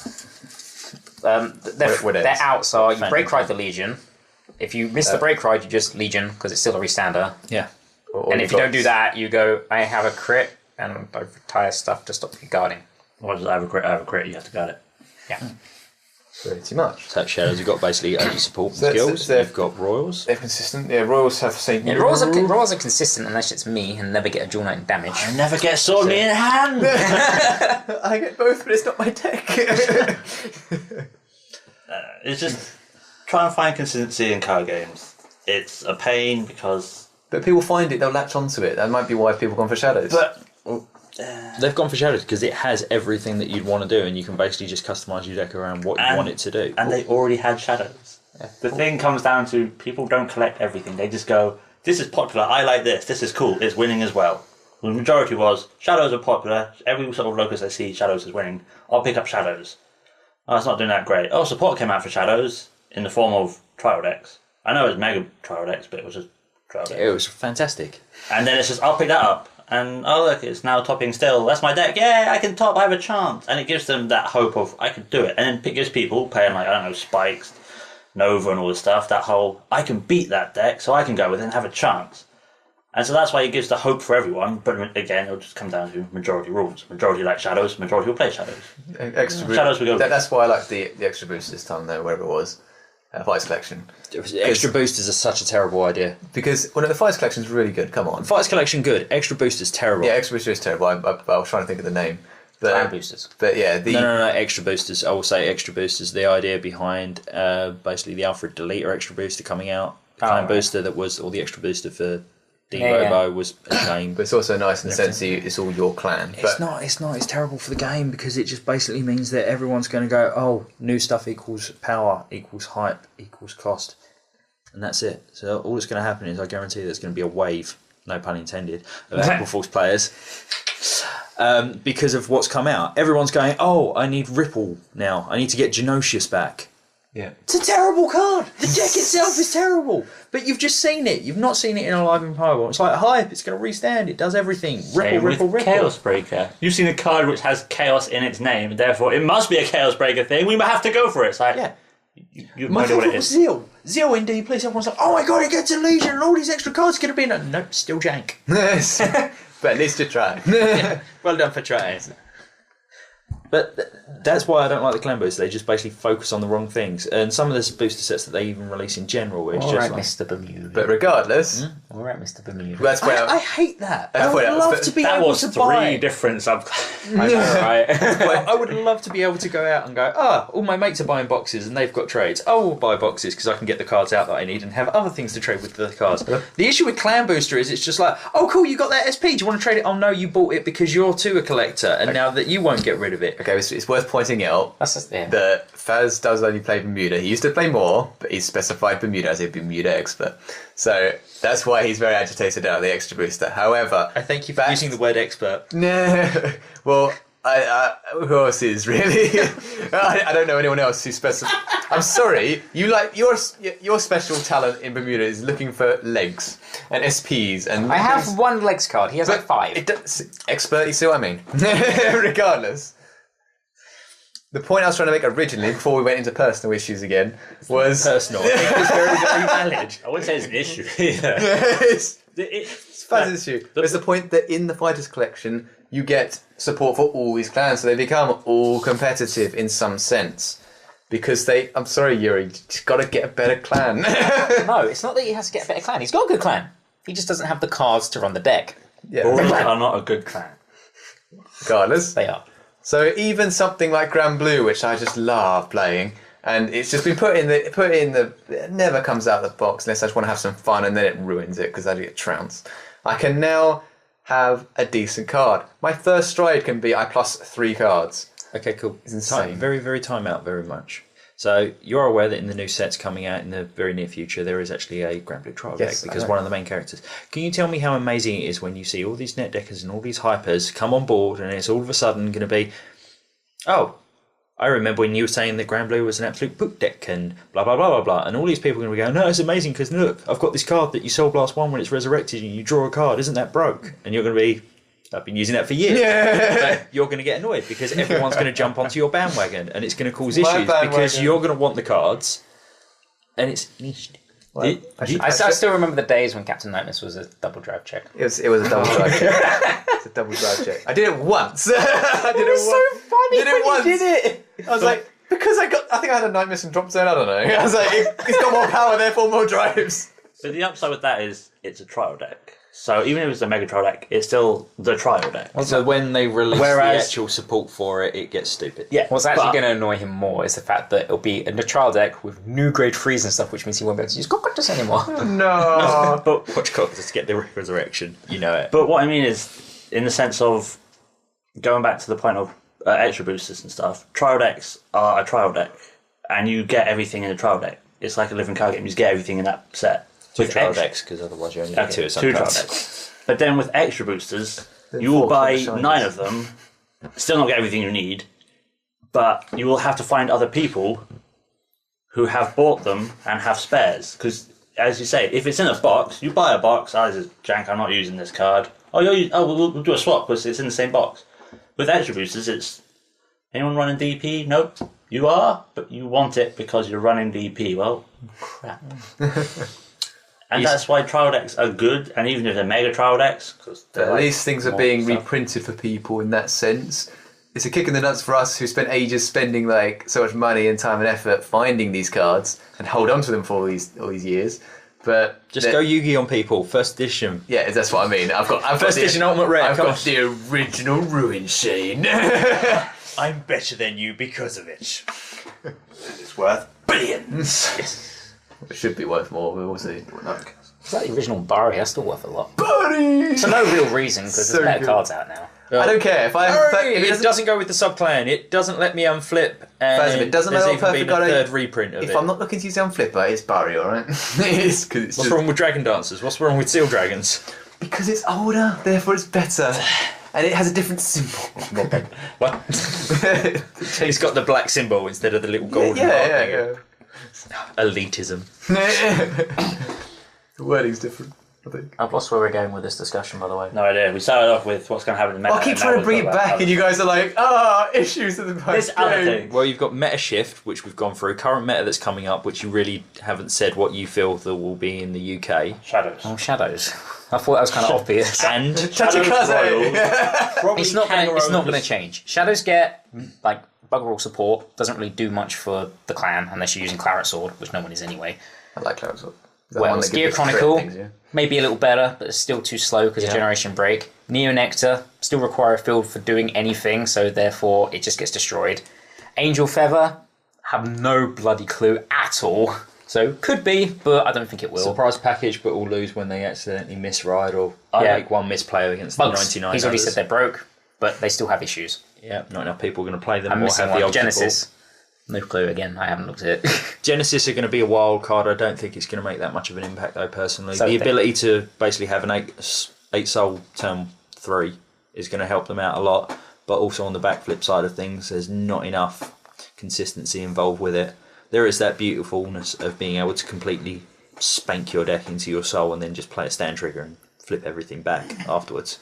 Speaker 1: What
Speaker 2: Their
Speaker 1: ends?
Speaker 2: outs are you break ride the Legion. If you miss the break ride, you just Legion because it's still a restander.
Speaker 4: Yeah.
Speaker 1: or
Speaker 2: And
Speaker 1: you've
Speaker 2: if you
Speaker 1: got-
Speaker 2: don't do that, you go, I have a crit and I retire stuff to stop you guarding.
Speaker 3: Or does I have a crit? You have to guard it.
Speaker 2: Yeah.
Speaker 1: Pretty much.
Speaker 4: So shadows, you've got basically only support
Speaker 1: So-
Speaker 4: skills.
Speaker 1: so-
Speaker 4: You've got royals.
Speaker 1: They're consistent. Yeah, Royals have the same.
Speaker 2: Yeah, rolls are consistent unless it's me and never get a dual knight damage.
Speaker 3: I never get sword me in hand.
Speaker 1: I get both, but it's not my deck.
Speaker 3: It's just trying to find consistency in card games. It's a pain because.
Speaker 1: But people find it, they'll latch onto it. That might be why people gone for Shadows.
Speaker 3: But
Speaker 4: They've gone for shadows because it has everything that you'd want to do, and you can basically just customize your deck around what you want it to do.
Speaker 3: And they already had shadows. The thing comes down to people don't collect everything. They just go, this is popular, I like this, this is cool, it's winning as well. The majority was, shadows are popular, every sort of locus I see, shadows is winning. I'll pick up shadows. Oh, it's not doing that great. Oh, support came out for shadows in the form of trial decks. I know it was mega trial decks, but it was just trial decks.
Speaker 4: It was fantastic.
Speaker 3: And then it's just, I'll pick that up. And, oh look, it's now topping still. That's my deck. Yeah, I can top, I have a chance. And it gives them that hope of, I can do it. And then it gives people playing, like, I don't know, Spikes, Nova and all this stuff, that whole, I can beat that deck, so I can go with it and have a chance. And so that's why it gives the hope for everyone. But again, it'll just come down to majority rules. Majority like shadows, majority will play shadows.
Speaker 1: Extra
Speaker 3: Shadows we go.
Speaker 1: That's why I like the extra boost this time, though, wherever it was. Vice Collection.
Speaker 4: Extra boosters are such a terrible idea.
Speaker 1: Because the Vice Collection is really good, come on.
Speaker 4: Fights collection good. Extra boosters terrible.
Speaker 1: Yeah, extra booster is terrible. I was trying to think of the name. But,
Speaker 2: Clan boosters.
Speaker 1: But yeah,
Speaker 4: No, extra boosters. I will say extra boosters. The idea behind basically the Alfred Deleter extra booster coming out, the clan
Speaker 2: right.
Speaker 4: booster that was, or the extra booster for D
Speaker 2: Yeah,
Speaker 4: Robo was a shame.
Speaker 1: But it's also nice in the sense that it's all your clan.
Speaker 4: It's not. It's terrible for the game because it just basically means that everyone's going to go, oh, new stuff equals power equals hype equals cost, and that's it. So all that's going to happen is I guarantee there's going to be a wave, no pun intended, of April Fool's players. Because of what's come out, everyone's going, oh, I need Ripple now. I need to get Genosius back.
Speaker 1: Yeah.
Speaker 4: It's a terrible card. The deck itself is terrible. But you've just seen it. You've not seen it in a live and Powerball. It's like hype. It's going to restand. It does everything. Ripple.
Speaker 3: Chaos Breaker. You've seen a card which has chaos in its name, therefore it must be a Chaos Breaker thing. We might have to go for it. It's like,
Speaker 4: Yeah.
Speaker 3: you have
Speaker 4: My
Speaker 3: no idea what
Speaker 4: favourite
Speaker 3: it
Speaker 4: was
Speaker 3: is.
Speaker 4: Zeal. Zeal in D, please. Everyone's like, oh my god, it gets a Legion and all these extra cards could have been. Nope, still jank.
Speaker 1: Yes. But at least you try.
Speaker 4: Well done for trying. But that's why I don't like the clan boosters. They just basically focus on the wrong things. And some of the booster sets that they even release in general, it's
Speaker 2: All
Speaker 4: just
Speaker 2: right,
Speaker 4: like...
Speaker 2: Mr. Bermuda.
Speaker 1: But regardless,
Speaker 2: All right, Mr. Bermuda.
Speaker 1: that's where
Speaker 4: I hate that. I
Speaker 1: That's
Speaker 4: would
Speaker 1: where-
Speaker 4: love to be
Speaker 3: That
Speaker 4: able
Speaker 3: was
Speaker 4: to
Speaker 3: 3
Speaker 4: buy...
Speaker 3: different subclasses. I know, right?
Speaker 4: I would love to be able to go out and go, all my mates are buying boxes and they've got trades. I'll buy boxes because I can get the cards out that I need and have other things to trade with the cards. The issue with Clan Booster is it's just like, oh cool, you got that SP, do you want to trade it? Oh no, you bought it because you're too a collector and now that you won't get rid of it.
Speaker 1: Okay, it's worth pointing out
Speaker 2: That's just, yeah.
Speaker 1: that Faz does only play Bermuda. He used to play more, but he's specified Bermuda as a Bermuda expert. So that's why he's very agitated out of the extra booster. However,
Speaker 4: I thank you for
Speaker 1: Back-
Speaker 4: using the word expert.
Speaker 1: no, well, who else is really? I don't know anyone else who I'm sorry, you like your special talent in Bermuda is looking for legs and SPs and.
Speaker 2: I have one legs card. He has like 5.
Speaker 1: It does, expert, you see what I mean? Regardless. The point I was trying to make originally, before we went into personal issues again, was...
Speaker 4: Personal. It was very, very valid.
Speaker 3: I wouldn't say it's an issue. Yeah.
Speaker 1: It's Faz's issue. It's the point that in the Fighters Collection, you get support for all these clans, so they become all competitive in some sense. Because I'm sorry, Yuri, you just got to get a better clan.
Speaker 2: No, it's not that he has to get a better clan. He's got a good clan. He just doesn't have the cards to run the deck.
Speaker 1: Yeah.
Speaker 3: Boros are not a good clan.
Speaker 1: regardless.
Speaker 2: They are.
Speaker 1: So even something like Grand Blue, which I just love playing, and it's just been put in the. It never comes out of the box unless I just want to have some fun, and then it ruins it because I get trounced. I can now have a decent card. My first stride can be I plus 3 cards.
Speaker 4: Okay, cool.
Speaker 1: It's insane.
Speaker 4: Very, very time out very much. So you're aware that in the new sets coming out in the very near future, there is actually a Grand Blue trial
Speaker 1: Yes,
Speaker 4: deck because
Speaker 1: I know.
Speaker 4: it one of the main characters. Can you tell me how amazing it is when you see all these net deckers and all these hypers come on board, and it's all of a sudden going to be, oh, I remember when you were saying that Grand Blue was an absolute book deck and blah, blah, blah, blah, blah. And all these people are going to be going, no, it's amazing because look, I've got this card that you Soul Blast 1 when it's resurrected and you draw a card. Isn't that broke? And you're going to be, I've been using that for years.
Speaker 1: Yeah.
Speaker 4: But you're going to get annoyed because everyone's going to jump onto your bandwagon and it's going to cause
Speaker 1: My
Speaker 4: issues because
Speaker 1: bandwagon.
Speaker 4: you're going to want the cards and it's niched.
Speaker 2: I still remember the days when Captain Nightmare was a double drive check.
Speaker 1: It was a double drive check. It's a double drive check. I did it once. I did it once.
Speaker 2: so funny
Speaker 1: Did it
Speaker 2: when
Speaker 1: once.
Speaker 2: you did it.
Speaker 1: I was like, because I think I had a Night Mist and Drop Zone, I don't know. I was like, it's got more power, therefore more drives.
Speaker 3: But the upside with that is it's a trial deck. So even if it's a mega trial deck, it's still the trial deck.
Speaker 4: So when they release
Speaker 2: Whereas-
Speaker 4: the actual support for it, it gets stupid.
Speaker 3: Yeah.
Speaker 2: What's actually
Speaker 3: but-
Speaker 2: going to annoy him more is the fact that it'll be in a trial deck with new grade 3s and stuff, which means he won't be able to use Cockroaches anymore.
Speaker 1: No.
Speaker 3: But
Speaker 4: Watch Cockers to get the resurrection. You know it.
Speaker 3: But what I mean is, in the sense of going back to the point of extra boosters and stuff, trial decks are a trial deck, and you get everything in a trial deck. It's like a living card game. You just get everything in that set.
Speaker 4: Two
Speaker 3: With
Speaker 4: trial
Speaker 3: extra-
Speaker 4: decks because otherwise you only
Speaker 3: Okay,
Speaker 4: get 2 of some
Speaker 3: two trial
Speaker 4: cards.
Speaker 3: decks. But then with extra boosters,
Speaker 1: Then
Speaker 3: you will
Speaker 1: 4
Speaker 3: buy
Speaker 1: shinies.
Speaker 3: 9 of them, still not get everything you need, but you will have to find other people who have bought them and have spares. Because, as you say, if it's in a box, you buy a box, this is jank, I'm not using this card. We'll do a swap because it's in the same box. With extra boosters, it's anyone running DP? Nope. You are, but you want it because you're running DP. Well, crap. And that's why trial decks are good, and even if they're mega trial decks, because
Speaker 1: At least things are being reprinted for people in that sense. It's a kick in the nuts for us who spent ages spending like so much money and time and effort finding these cards and hold on to them for all these years. But
Speaker 4: Just go Yu-Gi-Oh on people, first edition.
Speaker 1: Yeah, that's what I mean. I've got
Speaker 4: First edition Ultimate Rare,
Speaker 1: I've
Speaker 4: come
Speaker 1: got
Speaker 4: on.
Speaker 1: the original Ruin Shane.
Speaker 4: I'm better than you because of it.
Speaker 5: It's worth billions.
Speaker 1: It should be worth more, but we'll see.
Speaker 5: No.
Speaker 2: Is that the original Barry? That's still worth a lot.
Speaker 1: Buddy!
Speaker 2: For no real reason, because
Speaker 1: So
Speaker 2: there's better
Speaker 1: good.
Speaker 2: cards out now.
Speaker 1: I don't care if I.
Speaker 4: It doesn't go with the subclan. It doesn't let me unflip. And
Speaker 1: Faz, if it doesn't
Speaker 4: there's
Speaker 1: let
Speaker 4: even
Speaker 1: Perfect
Speaker 4: been a
Speaker 1: God,
Speaker 4: third reprint of
Speaker 1: If
Speaker 4: it.
Speaker 1: I'm not looking to use on Flipper, it's Barry, alright? It's because it's
Speaker 4: What's
Speaker 1: just,
Speaker 4: wrong with Dragon Dancers? What's wrong with Seal Dragons?
Speaker 1: because it's older, therefore it's better, and it has a different symbol.
Speaker 4: What? It's got the black symbol instead of the little golden heart thing.
Speaker 1: yeah.
Speaker 4: Elitism.
Speaker 1: The wording's different, I think.
Speaker 2: I've lost where we're going with this discussion, by the way.
Speaker 3: No idea. We started off with what's going to happen in the meta.
Speaker 1: I keep
Speaker 3: and now
Speaker 1: trying to
Speaker 3: we've
Speaker 1: bring it
Speaker 3: got about
Speaker 1: back,
Speaker 3: other
Speaker 1: and you guys are like, issues of the
Speaker 3: This other thing.
Speaker 4: Well, you've got meta shift, which we've gone through. Current meta that's coming up, which you really haven't said what you feel that will be in the UK.
Speaker 3: Shadows.
Speaker 2: Oh, Shadows. I thought that was kind of obvious.
Speaker 4: And
Speaker 1: Touch a
Speaker 3: Shadows
Speaker 1: cousin.
Speaker 3: Royals. Probably
Speaker 2: It's not
Speaker 3: Kangaroo,
Speaker 2: going to
Speaker 3: 'cause
Speaker 2: change. Shadows get like bugger support. Doesn't really do much for the clan unless you're using Claret Sword, which no one is anyway.
Speaker 1: I like Cloud Sword.
Speaker 2: Well, Gear Chronicle maybe a little better, but it's still too slow because of Generation Break. Neo Nectar still require a field for doing anything, so therefore it just gets destroyed. Angel Feather have no bloody clue at all. So could be, but I don't think it will.
Speaker 4: surprise package, but will lose when they accidentally misride or
Speaker 2: Yeah.
Speaker 4: make one misplay against
Speaker 2: Bugs.
Speaker 4: the 99.
Speaker 2: He's already
Speaker 4: others.
Speaker 2: said they're broke, but they still have issues.
Speaker 4: Yeah, not enough people are going to play them
Speaker 2: I'm
Speaker 4: or
Speaker 2: missing
Speaker 4: have the
Speaker 2: one.
Speaker 4: old
Speaker 2: Genesis. No clue again. I haven't looked at it.
Speaker 4: Genesis are going to be a wild card. I don't think it's going to make that much of an impact, though, personally.
Speaker 2: So
Speaker 4: the
Speaker 2: they-
Speaker 4: ability to basically have an 8 soul turn 3 is going to help them out a lot, but also on the backflip side of things, there's not enough consistency involved with it. There is that beautifulness of being able to completely spank your deck into your soul and then just play a stand trigger and flip everything back afterwards.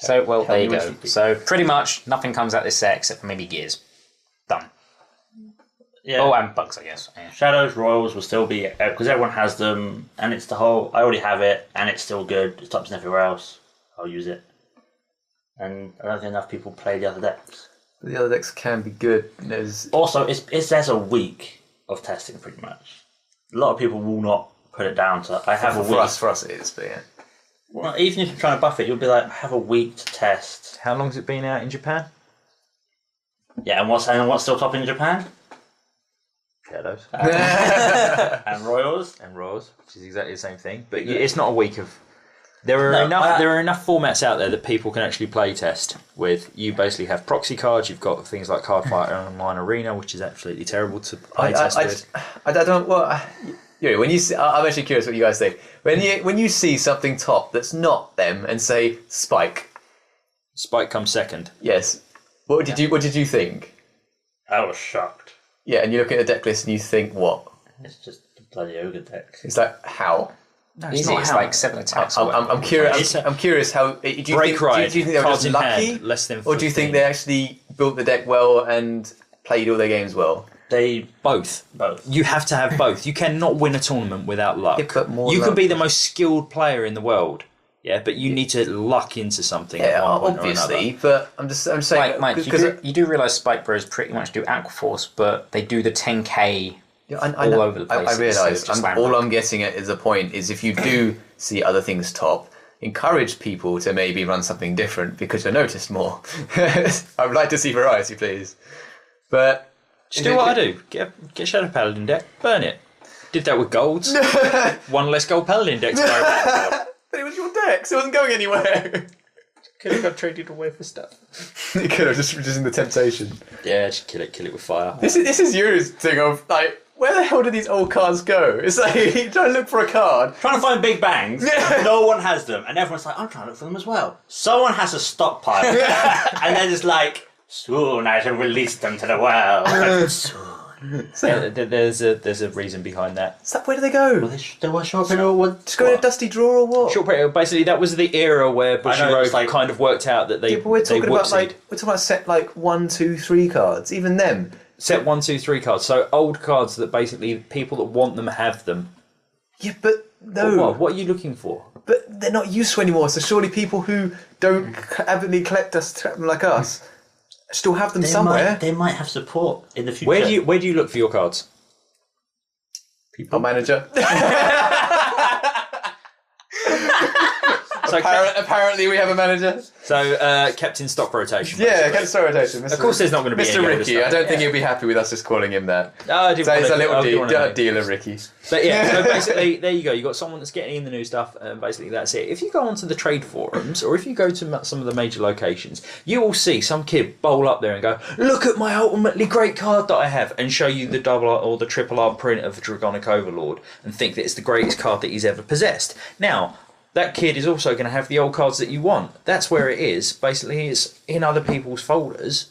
Speaker 2: So, well, there you
Speaker 3: you
Speaker 2: go.
Speaker 3: wish.
Speaker 2: So, pretty much nothing comes out this set except for maybe Gears. Done.
Speaker 3: Yeah.
Speaker 2: Oh, and Bugs, I guess. Yeah.
Speaker 3: Shadows Royals will still be because everyone has them, and it's the whole. I already have it, and it's still good. It stops everywhere else. I'll use it, and I don't think enough people play the other decks.
Speaker 1: The other decks can be good. There's
Speaker 3: Also, there's a week of testing pretty much. A lot of people will not put it down to. I have a
Speaker 1: for
Speaker 3: week.
Speaker 1: us it is, but yeah.
Speaker 3: Well, even if you're trying to buff it, you'll be like, have a week to test.
Speaker 4: How long's it been out in Japan?
Speaker 3: Yeah, and what's still top in Japan?
Speaker 4: Shadows.
Speaker 3: And Royals.
Speaker 4: And Royals, which is exactly the same thing. But it's not a week of... There are enough formats out there that people can actually play test with. You basically have proxy cards. You've got things like Cardfight and Online Arena, which is absolutely terrible to play test with.
Speaker 1: I don't. Well, when you see, I'm actually curious what you guys think. When you see something top that's not them and say Spike.
Speaker 4: Spike comes second.
Speaker 1: Yes. What did you think?
Speaker 3: I was shocked.
Speaker 1: Yeah, and you look at the deck list and you think what?
Speaker 3: It's just the bloody ogre deck.
Speaker 1: It's like how?
Speaker 4: No,
Speaker 2: Easy, it's like 7 attacks.
Speaker 1: I'm curious. I'm curious how. Do you think they were just lucky,
Speaker 4: less than 15.
Speaker 1: or do you think they actually built the deck well and played all their games well?
Speaker 3: They
Speaker 4: Both. You have to have both. You cannot win a tournament without luck.
Speaker 1: Yeah, but more
Speaker 4: you
Speaker 1: luck.
Speaker 4: could be the most skilled player in the world, but you need to luck into something.
Speaker 1: Yeah,
Speaker 4: at one point
Speaker 1: obviously.
Speaker 4: or another.
Speaker 1: But I'm saying,
Speaker 2: Mike, you do realise Spike Bros pretty much do Aqua Force, but they do the 10k
Speaker 1: I
Speaker 2: all
Speaker 1: know.
Speaker 2: over the place.
Speaker 1: I realise.
Speaker 2: Just
Speaker 1: All I'm getting at is the point is if you do see other things top, encourage people to maybe run something different because you'll notice more. I would like to see variety, please. But
Speaker 4: Just do what I do. Get Shadow Paladin deck, burn it. Did that with golds. One less gold Paladin deck to go around.
Speaker 1: But it was your deck, so it wasn't going anywhere.
Speaker 2: could have got traded away for stuff.
Speaker 1: You could have just in the temptation.
Speaker 4: Yeah, just kill it with fire.
Speaker 1: This is your thing of like, where the hell do these old cards go? It's like you try to look for a card.
Speaker 3: trying to find big bangs.
Speaker 1: Yeah.
Speaker 3: No one has them, and everyone's like, I'm trying to look for them as well. Someone has a stockpile, and they're just like, soon I shall release them to the world. Soon.
Speaker 4: There's a reason behind that.
Speaker 1: It's like, where do they go?
Speaker 3: They were short or
Speaker 1: Just go in a dusty drawer or what?
Speaker 4: Short period. Basically, that was the era where Bushiroad
Speaker 3: it's like-
Speaker 4: kind of worked out that they.
Speaker 1: Yeah, but we're talking
Speaker 4: they
Speaker 1: about
Speaker 4: whoopsied.
Speaker 1: we're talking about set like 1, 2, 3 cards. Even them.
Speaker 4: Set 1, 2, 3 cards. So old cards that basically people that want them have them.
Speaker 1: Yeah, but no.
Speaker 4: Or what are you looking for?
Speaker 1: But they're not useful anymore. So surely people who don't avidly collect them like us still have them somewhere.
Speaker 3: They might have support in the future.
Speaker 4: Where do you look for your cards?
Speaker 1: Our manager.
Speaker 4: So,
Speaker 1: Apparently we have a manager.
Speaker 4: so kept in stock rotation.
Speaker 1: Yeah,
Speaker 4: basically.
Speaker 1: get story rotation.
Speaker 4: Of course, there's not going to be
Speaker 1: Mr.
Speaker 4: any other
Speaker 1: Ricky.
Speaker 4: stuff.
Speaker 1: I don't think he'll be happy with us just calling him that.
Speaker 4: No, I didn't
Speaker 1: So
Speaker 4: want
Speaker 1: it's
Speaker 4: to-
Speaker 1: a little
Speaker 4: I didn't want to-
Speaker 1: dealer, Ricky.
Speaker 4: But yeah, so basically, there you go. You've got someone that's getting in the new stuff, and basically that's it. If you go onto the trade forums, or if you go to some of the major locations, you will see some kid bowl up there and go, look at my ultimately great card that I have, and show you the double R or the triple R print of Dragonic Overlord, and think that it's the greatest card that he's ever possessed. Now, that kid is also going to have the old cards that you want. That's where it is. Basically, it's in other people's folders.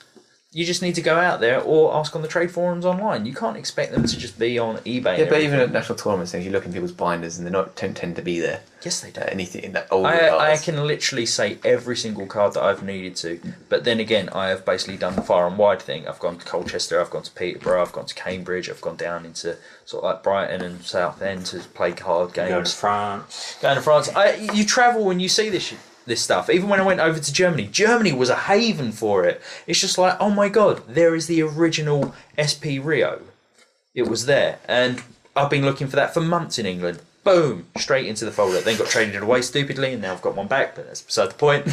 Speaker 4: You just need to go out there or ask on the trade forums online. You can't expect them to just be on eBay.
Speaker 1: Yeah, but even at national tournaments, things you look in people's binders and they not tend to be there.
Speaker 4: Yes, they do.
Speaker 1: Anything in that older
Speaker 4: I
Speaker 1: cards.
Speaker 4: can literally say every single card that I've needed to, but then again, I have basically done the far and wide thing. I've gone to Colchester, I've gone to Peterborough, I've gone to Cambridge, I've gone down into sort of like Brighton and Southend to play card games.
Speaker 3: Go to France.
Speaker 4: Going to France. You travel and you see this stuff. Even when I went over to Germany, Germany was a haven for it. It's just like, oh my god, there is the original SP Rio. It was there, and I've been looking for that for months in England. Boom, straight into the folder. Then got traded away stupidly, and now I've got one back, but that's beside the point.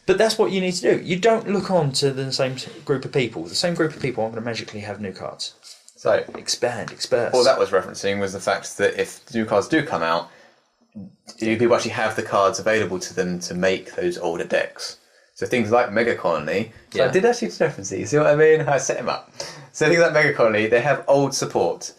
Speaker 4: But that's what you need to do. You don't look on to the same group of people. The same group of people aren't going to magically have new cards.
Speaker 1: So,
Speaker 4: Expand, disperse.
Speaker 1: all that was referencing was the fact that if new cards do come out, do people actually have the cards available to them to make those older decks? So things like Mega Colony. So
Speaker 4: Yeah.
Speaker 1: I did actually reference these. See what I mean? I set him up. So things like Mega Colony, they have old support.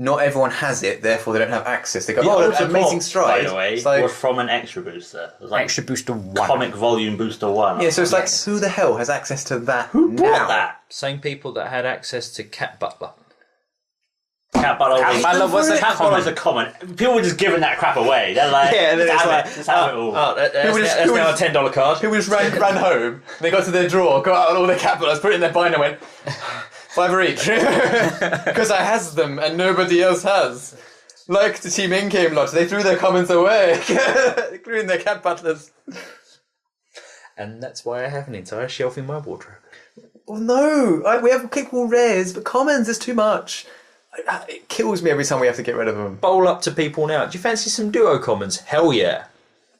Speaker 1: Not everyone has it, therefore they don't have access. They go,
Speaker 3: The
Speaker 1: oh,
Speaker 3: old
Speaker 1: that's Amazing
Speaker 3: support,
Speaker 1: Stride.
Speaker 3: by the way,
Speaker 1: It's like,
Speaker 3: was from an extra booster. It was like
Speaker 2: Extra Booster 1.
Speaker 3: Comic Volume Booster 1.
Speaker 1: yeah, so it's like,
Speaker 2: Yes.
Speaker 1: who the hell has access to that
Speaker 3: Who
Speaker 1: now?
Speaker 3: bought that?
Speaker 4: Same people that had access to Cat Butler.
Speaker 3: Cat Butler was a common. People were just giving that crap away. They're like,
Speaker 4: Yeah, and then it's like,
Speaker 3: let's have it all.
Speaker 4: that's
Speaker 1: Who
Speaker 4: now a
Speaker 1: was-
Speaker 4: $10 card.
Speaker 1: Who just ran home, they got to their drawer, got out all their capitals, put it in their binder, went, $5 each. Because I has them and nobody else has. Like the Team In-Game lot, they threw their comments away, including their cat butlers.
Speaker 4: And that's why I have an entire shelf in my wardrobe.
Speaker 1: Well, no, we have capable rares, but commons is too much. It kills me every time we have to get rid of them.
Speaker 4: Bowl up to people now. Do you fancy some duo commons? Hell yeah.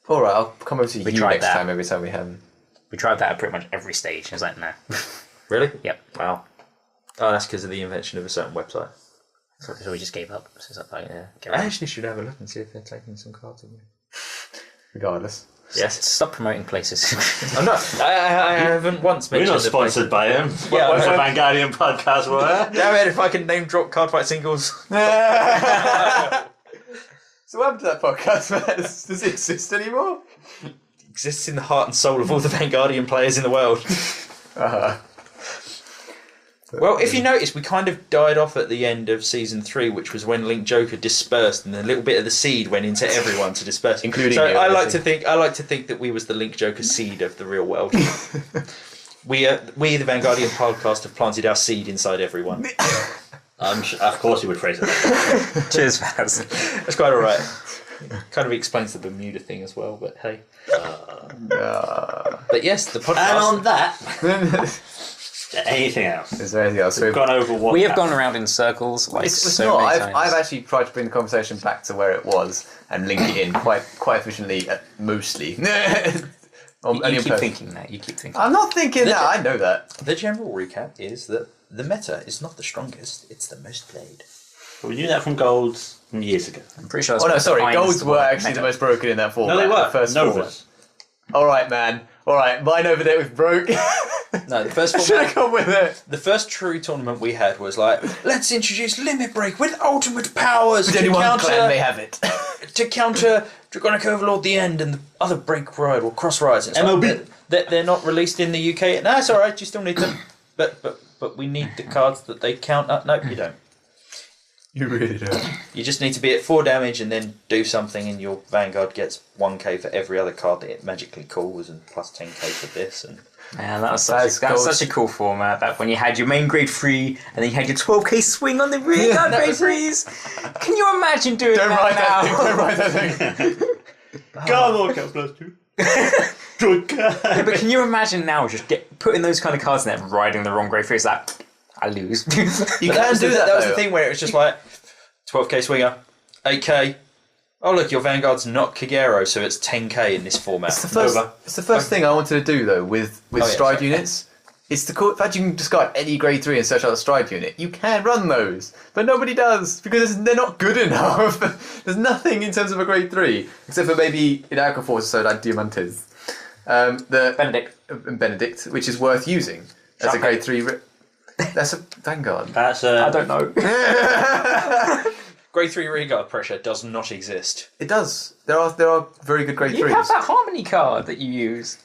Speaker 1: All right, I'll come over to you
Speaker 2: tried
Speaker 1: next
Speaker 2: that.
Speaker 1: time every time we have them.
Speaker 2: We tried that at pretty much every stage. I was like, no.
Speaker 4: Really?
Speaker 2: Yep.
Speaker 4: Wow. Oh, that's because of the invention of a certain website.
Speaker 2: So we just gave up. So it's like, get
Speaker 4: I
Speaker 2: rid.
Speaker 4: actually should have a look and see if they're taking some cards away.
Speaker 1: Regardless.
Speaker 4: Yes.
Speaker 2: Stop promoting places.
Speaker 4: I'm not. I haven't once
Speaker 3: We're
Speaker 4: mentioned
Speaker 3: not sponsored by him.
Speaker 4: Yeah,
Speaker 3: What's the
Speaker 4: I-
Speaker 3: Vanguardian podcast were?
Speaker 4: Damn it! If I can name drop Cardfight singles.
Speaker 1: So what happened to that podcast, man? Does it exist anymore?
Speaker 4: Exists in the heart and soul of all the Vanguardian players in the world. Well, if you notice, we kind of died off at the end of season 3, which was when Link Joker dispersed, and a little bit of the seed went into everyone to disperse,
Speaker 1: Including
Speaker 4: So
Speaker 1: you,
Speaker 4: I like
Speaker 1: obviously.
Speaker 4: to think that we was the Link Joker seed of the real world. we, the Vanguardian podcast, have planted our seed inside everyone.
Speaker 3: Of course, you would phrase it.
Speaker 2: Cheers, Vaz.
Speaker 4: That's quite all right. Kind of explains the Bermuda thing as well, but hey. But yes, the podcast.
Speaker 3: And on that, anything else?
Speaker 1: Is there anything else?
Speaker 3: We've gone over what
Speaker 2: We have gone around in circles like
Speaker 1: It's
Speaker 2: so
Speaker 1: not.
Speaker 2: many
Speaker 1: I've
Speaker 2: times.
Speaker 1: actually tried to bring the conversation back to where it was and link it in quite efficiently, mostly.
Speaker 2: You keep thinking that. You keep thinking.
Speaker 1: I'm not thinking that. I know that.
Speaker 4: The general recap is that the meta is not the strongest, it's the most played.
Speaker 3: We knew that from Golds from years ago.
Speaker 2: I'm pretty sure.
Speaker 1: Oh no, sorry.
Speaker 2: defines
Speaker 1: Golds
Speaker 2: the
Speaker 1: were
Speaker 2: word
Speaker 1: actually
Speaker 2: meta.
Speaker 1: the most broken in that format.
Speaker 3: No, they were.
Speaker 1: The first format.
Speaker 3: Novas.
Speaker 1: All right, man. All right, mine over there was broke.
Speaker 4: No, the first
Speaker 1: Should have
Speaker 4: format,
Speaker 1: gone with it.
Speaker 4: the first true tournament we had was like, let's introduce Limit Break with ultimate powers
Speaker 1: With
Speaker 4: to
Speaker 1: only one
Speaker 4: counter,
Speaker 1: clan may have it.
Speaker 4: to counter Draconic Overlord the End and the other break ride or cross rides. It's
Speaker 3: MLB.
Speaker 4: They're not released in the UK. No, it's all right. You still need them, but we need the cards that they count up. No, you don't.
Speaker 1: You really don't.
Speaker 4: You just need to be at 4 damage and then do something, and your Vanguard gets 1k for every other card that it magically calls, and plus 10k for this. And
Speaker 2: Man, that was
Speaker 1: That's
Speaker 2: such, that was
Speaker 1: gold.
Speaker 2: such a cool format. That when you had your main grade 3 and then you had your 12k swing on the rear guard grade 3s. Can you imagine doing
Speaker 1: Don't write
Speaker 2: that
Speaker 1: that thing.
Speaker 2: now?
Speaker 1: Don't write that thing.
Speaker 3: Come on, count +2. Good
Speaker 2: Yeah,
Speaker 3: guy.
Speaker 2: but can you imagine now just putting those kind of cards in there and riding the wrong grade 3? It's like, I lose.
Speaker 1: You
Speaker 4: But that
Speaker 1: can
Speaker 4: was
Speaker 1: do that.
Speaker 4: That was the
Speaker 1: though.
Speaker 4: thing where it was just like 12k swinger, 8k. Oh look, your Vanguard's not Kagero, so it's 10k in this format.
Speaker 1: It's the first.
Speaker 3: Nova.
Speaker 1: It's the first thing I wanted to do though with
Speaker 4: yeah,
Speaker 1: stride
Speaker 4: sorry.
Speaker 1: units. It's the cool fact you can discard any grade 3 and search out a stride unit. You can run those, but nobody does because they're not good enough. There's nothing in terms of a grade 3 except for maybe in Aqua Force, so like Diamantes. The Benedict, which is worth using as a grade 3. That's a Vanguard.
Speaker 3: That's
Speaker 2: I don't know.
Speaker 4: Grade 3 rearguard pressure does not exist.
Speaker 1: It does. There are very good grade
Speaker 2: You have
Speaker 1: 3s.
Speaker 2: that Harmony card that you use.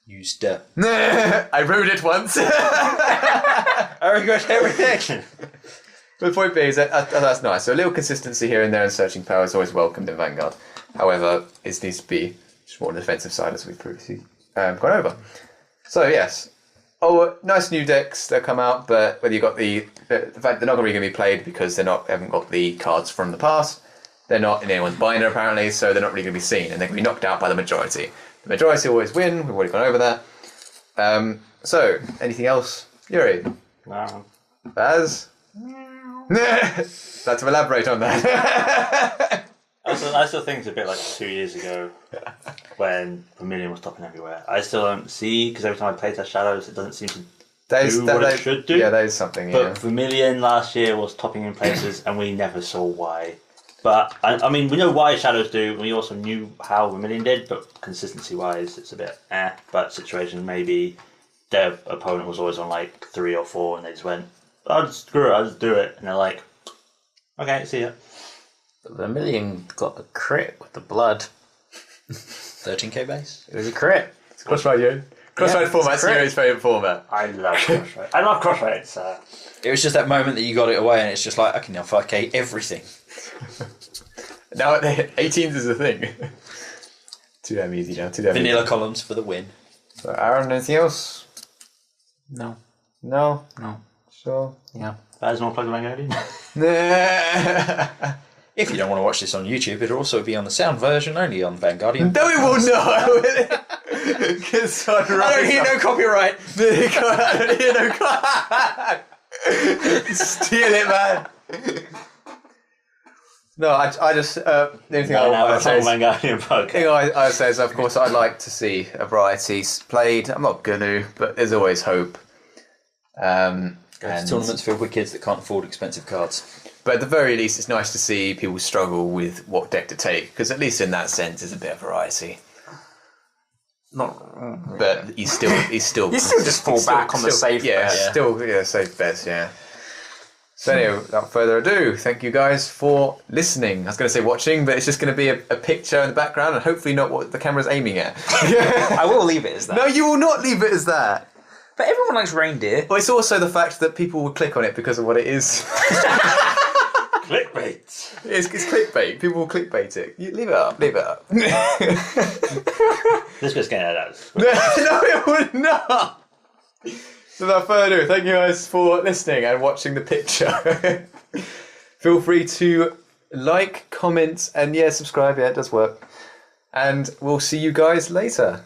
Speaker 4: Used.
Speaker 1: I rode it once.
Speaker 4: I regret everything.
Speaker 1: But the point being is that's nice. So a little consistency here and there in searching power is always welcomed in Vanguard. However, it needs to be just more on the defensive side as we've previously gone over. So yes. Oh, nice new decks that come out, but whether you got the fact they're not really going to be played because haven't got the cards from the past. They're not in anyone's binder apparently, so they're not really going to be seen, and they're going to be knocked out by the majority. The majority always win. We've already gone over that. So anything else, Yuri?
Speaker 3: No.
Speaker 1: Baz? Like to elaborate on that.
Speaker 3: I still think it's a bit like 2 years ago when Vermilion was topping everywhere. I still don't see, because every time I play Test Shadows, it doesn't seem to do what it should do.
Speaker 1: Yeah, that is something, yeah.
Speaker 3: But Vermilion last year was topping in places, and we never saw why. But, I mean, we know why Shadows do, and we also knew how Vermilion did, but consistency-wise, it's a bit But situations, maybe their opponent was always on, like, 3 or 4, and they just went, oh, screw it, I'll just do it. And they're like, okay, see ya.
Speaker 2: Vermilion got a crit with the blood.
Speaker 4: 13k base.
Speaker 2: It was a crit.
Speaker 1: Crossride, Yuri. Crossride format's
Speaker 2: correct.
Speaker 1: Yuri's favourite format.
Speaker 3: I love Crossrite. I love Crossrite. It's,
Speaker 4: It was just that moment that you got it away, and it's just like, I can now 5k everything.
Speaker 1: Now 18s is a thing. Too damn easy now, too damn easy.
Speaker 4: Vanilla columns for the win.
Speaker 1: So Aaron, anything else?
Speaker 2: No.
Speaker 1: No?
Speaker 2: No.
Speaker 1: Sure.
Speaker 2: Yeah.
Speaker 3: that is more plug Vanguardian.
Speaker 1: No,
Speaker 4: If you don't want to watch this on YouTube, it'll also be on the sound version only on Vanguardian.
Speaker 1: it will not. Because
Speaker 4: I don't hear no copyright.
Speaker 1: I don't hear no Steal it, man. No, I just the only thing
Speaker 3: No,
Speaker 1: I
Speaker 3: we're
Speaker 1: would say
Speaker 3: talking
Speaker 1: is,
Speaker 3: Vanguardian Faz.
Speaker 1: thing I would say is, of course, I'd like to see a variety played. I'm not gonna, but there's always hope. And
Speaker 4: Tournaments filled with kids that can't afford expensive cards.
Speaker 1: but at the very least, it's nice to see people struggle with what deck to take, because at least in that sense, there's a bit of variety.
Speaker 2: Not.
Speaker 1: But he's still
Speaker 2: You still just fall back on the safe
Speaker 1: Yeah,
Speaker 2: bet.
Speaker 1: still safe bets. Yeah. So anyway, without further ado, thank you guys for listening. I was going to say watching, but it's just going to be a picture in the background, and hopefully not what the camera's aiming at.
Speaker 2: I will leave it as that.
Speaker 1: No, you will not leave it as that.
Speaker 2: But everyone likes reindeer.
Speaker 1: Well, it's also the fact that people will click on it because of what it is.
Speaker 3: Clickbait.
Speaker 1: It's clickbait. People will clickbait it. You leave it up. Leave it up.
Speaker 3: This bit's getting out.
Speaker 1: No, it would not. So without further ado, thank you guys for listening and watching the picture. Feel free to like, comment, and subscribe. Yeah, it does work. And we'll see you guys later.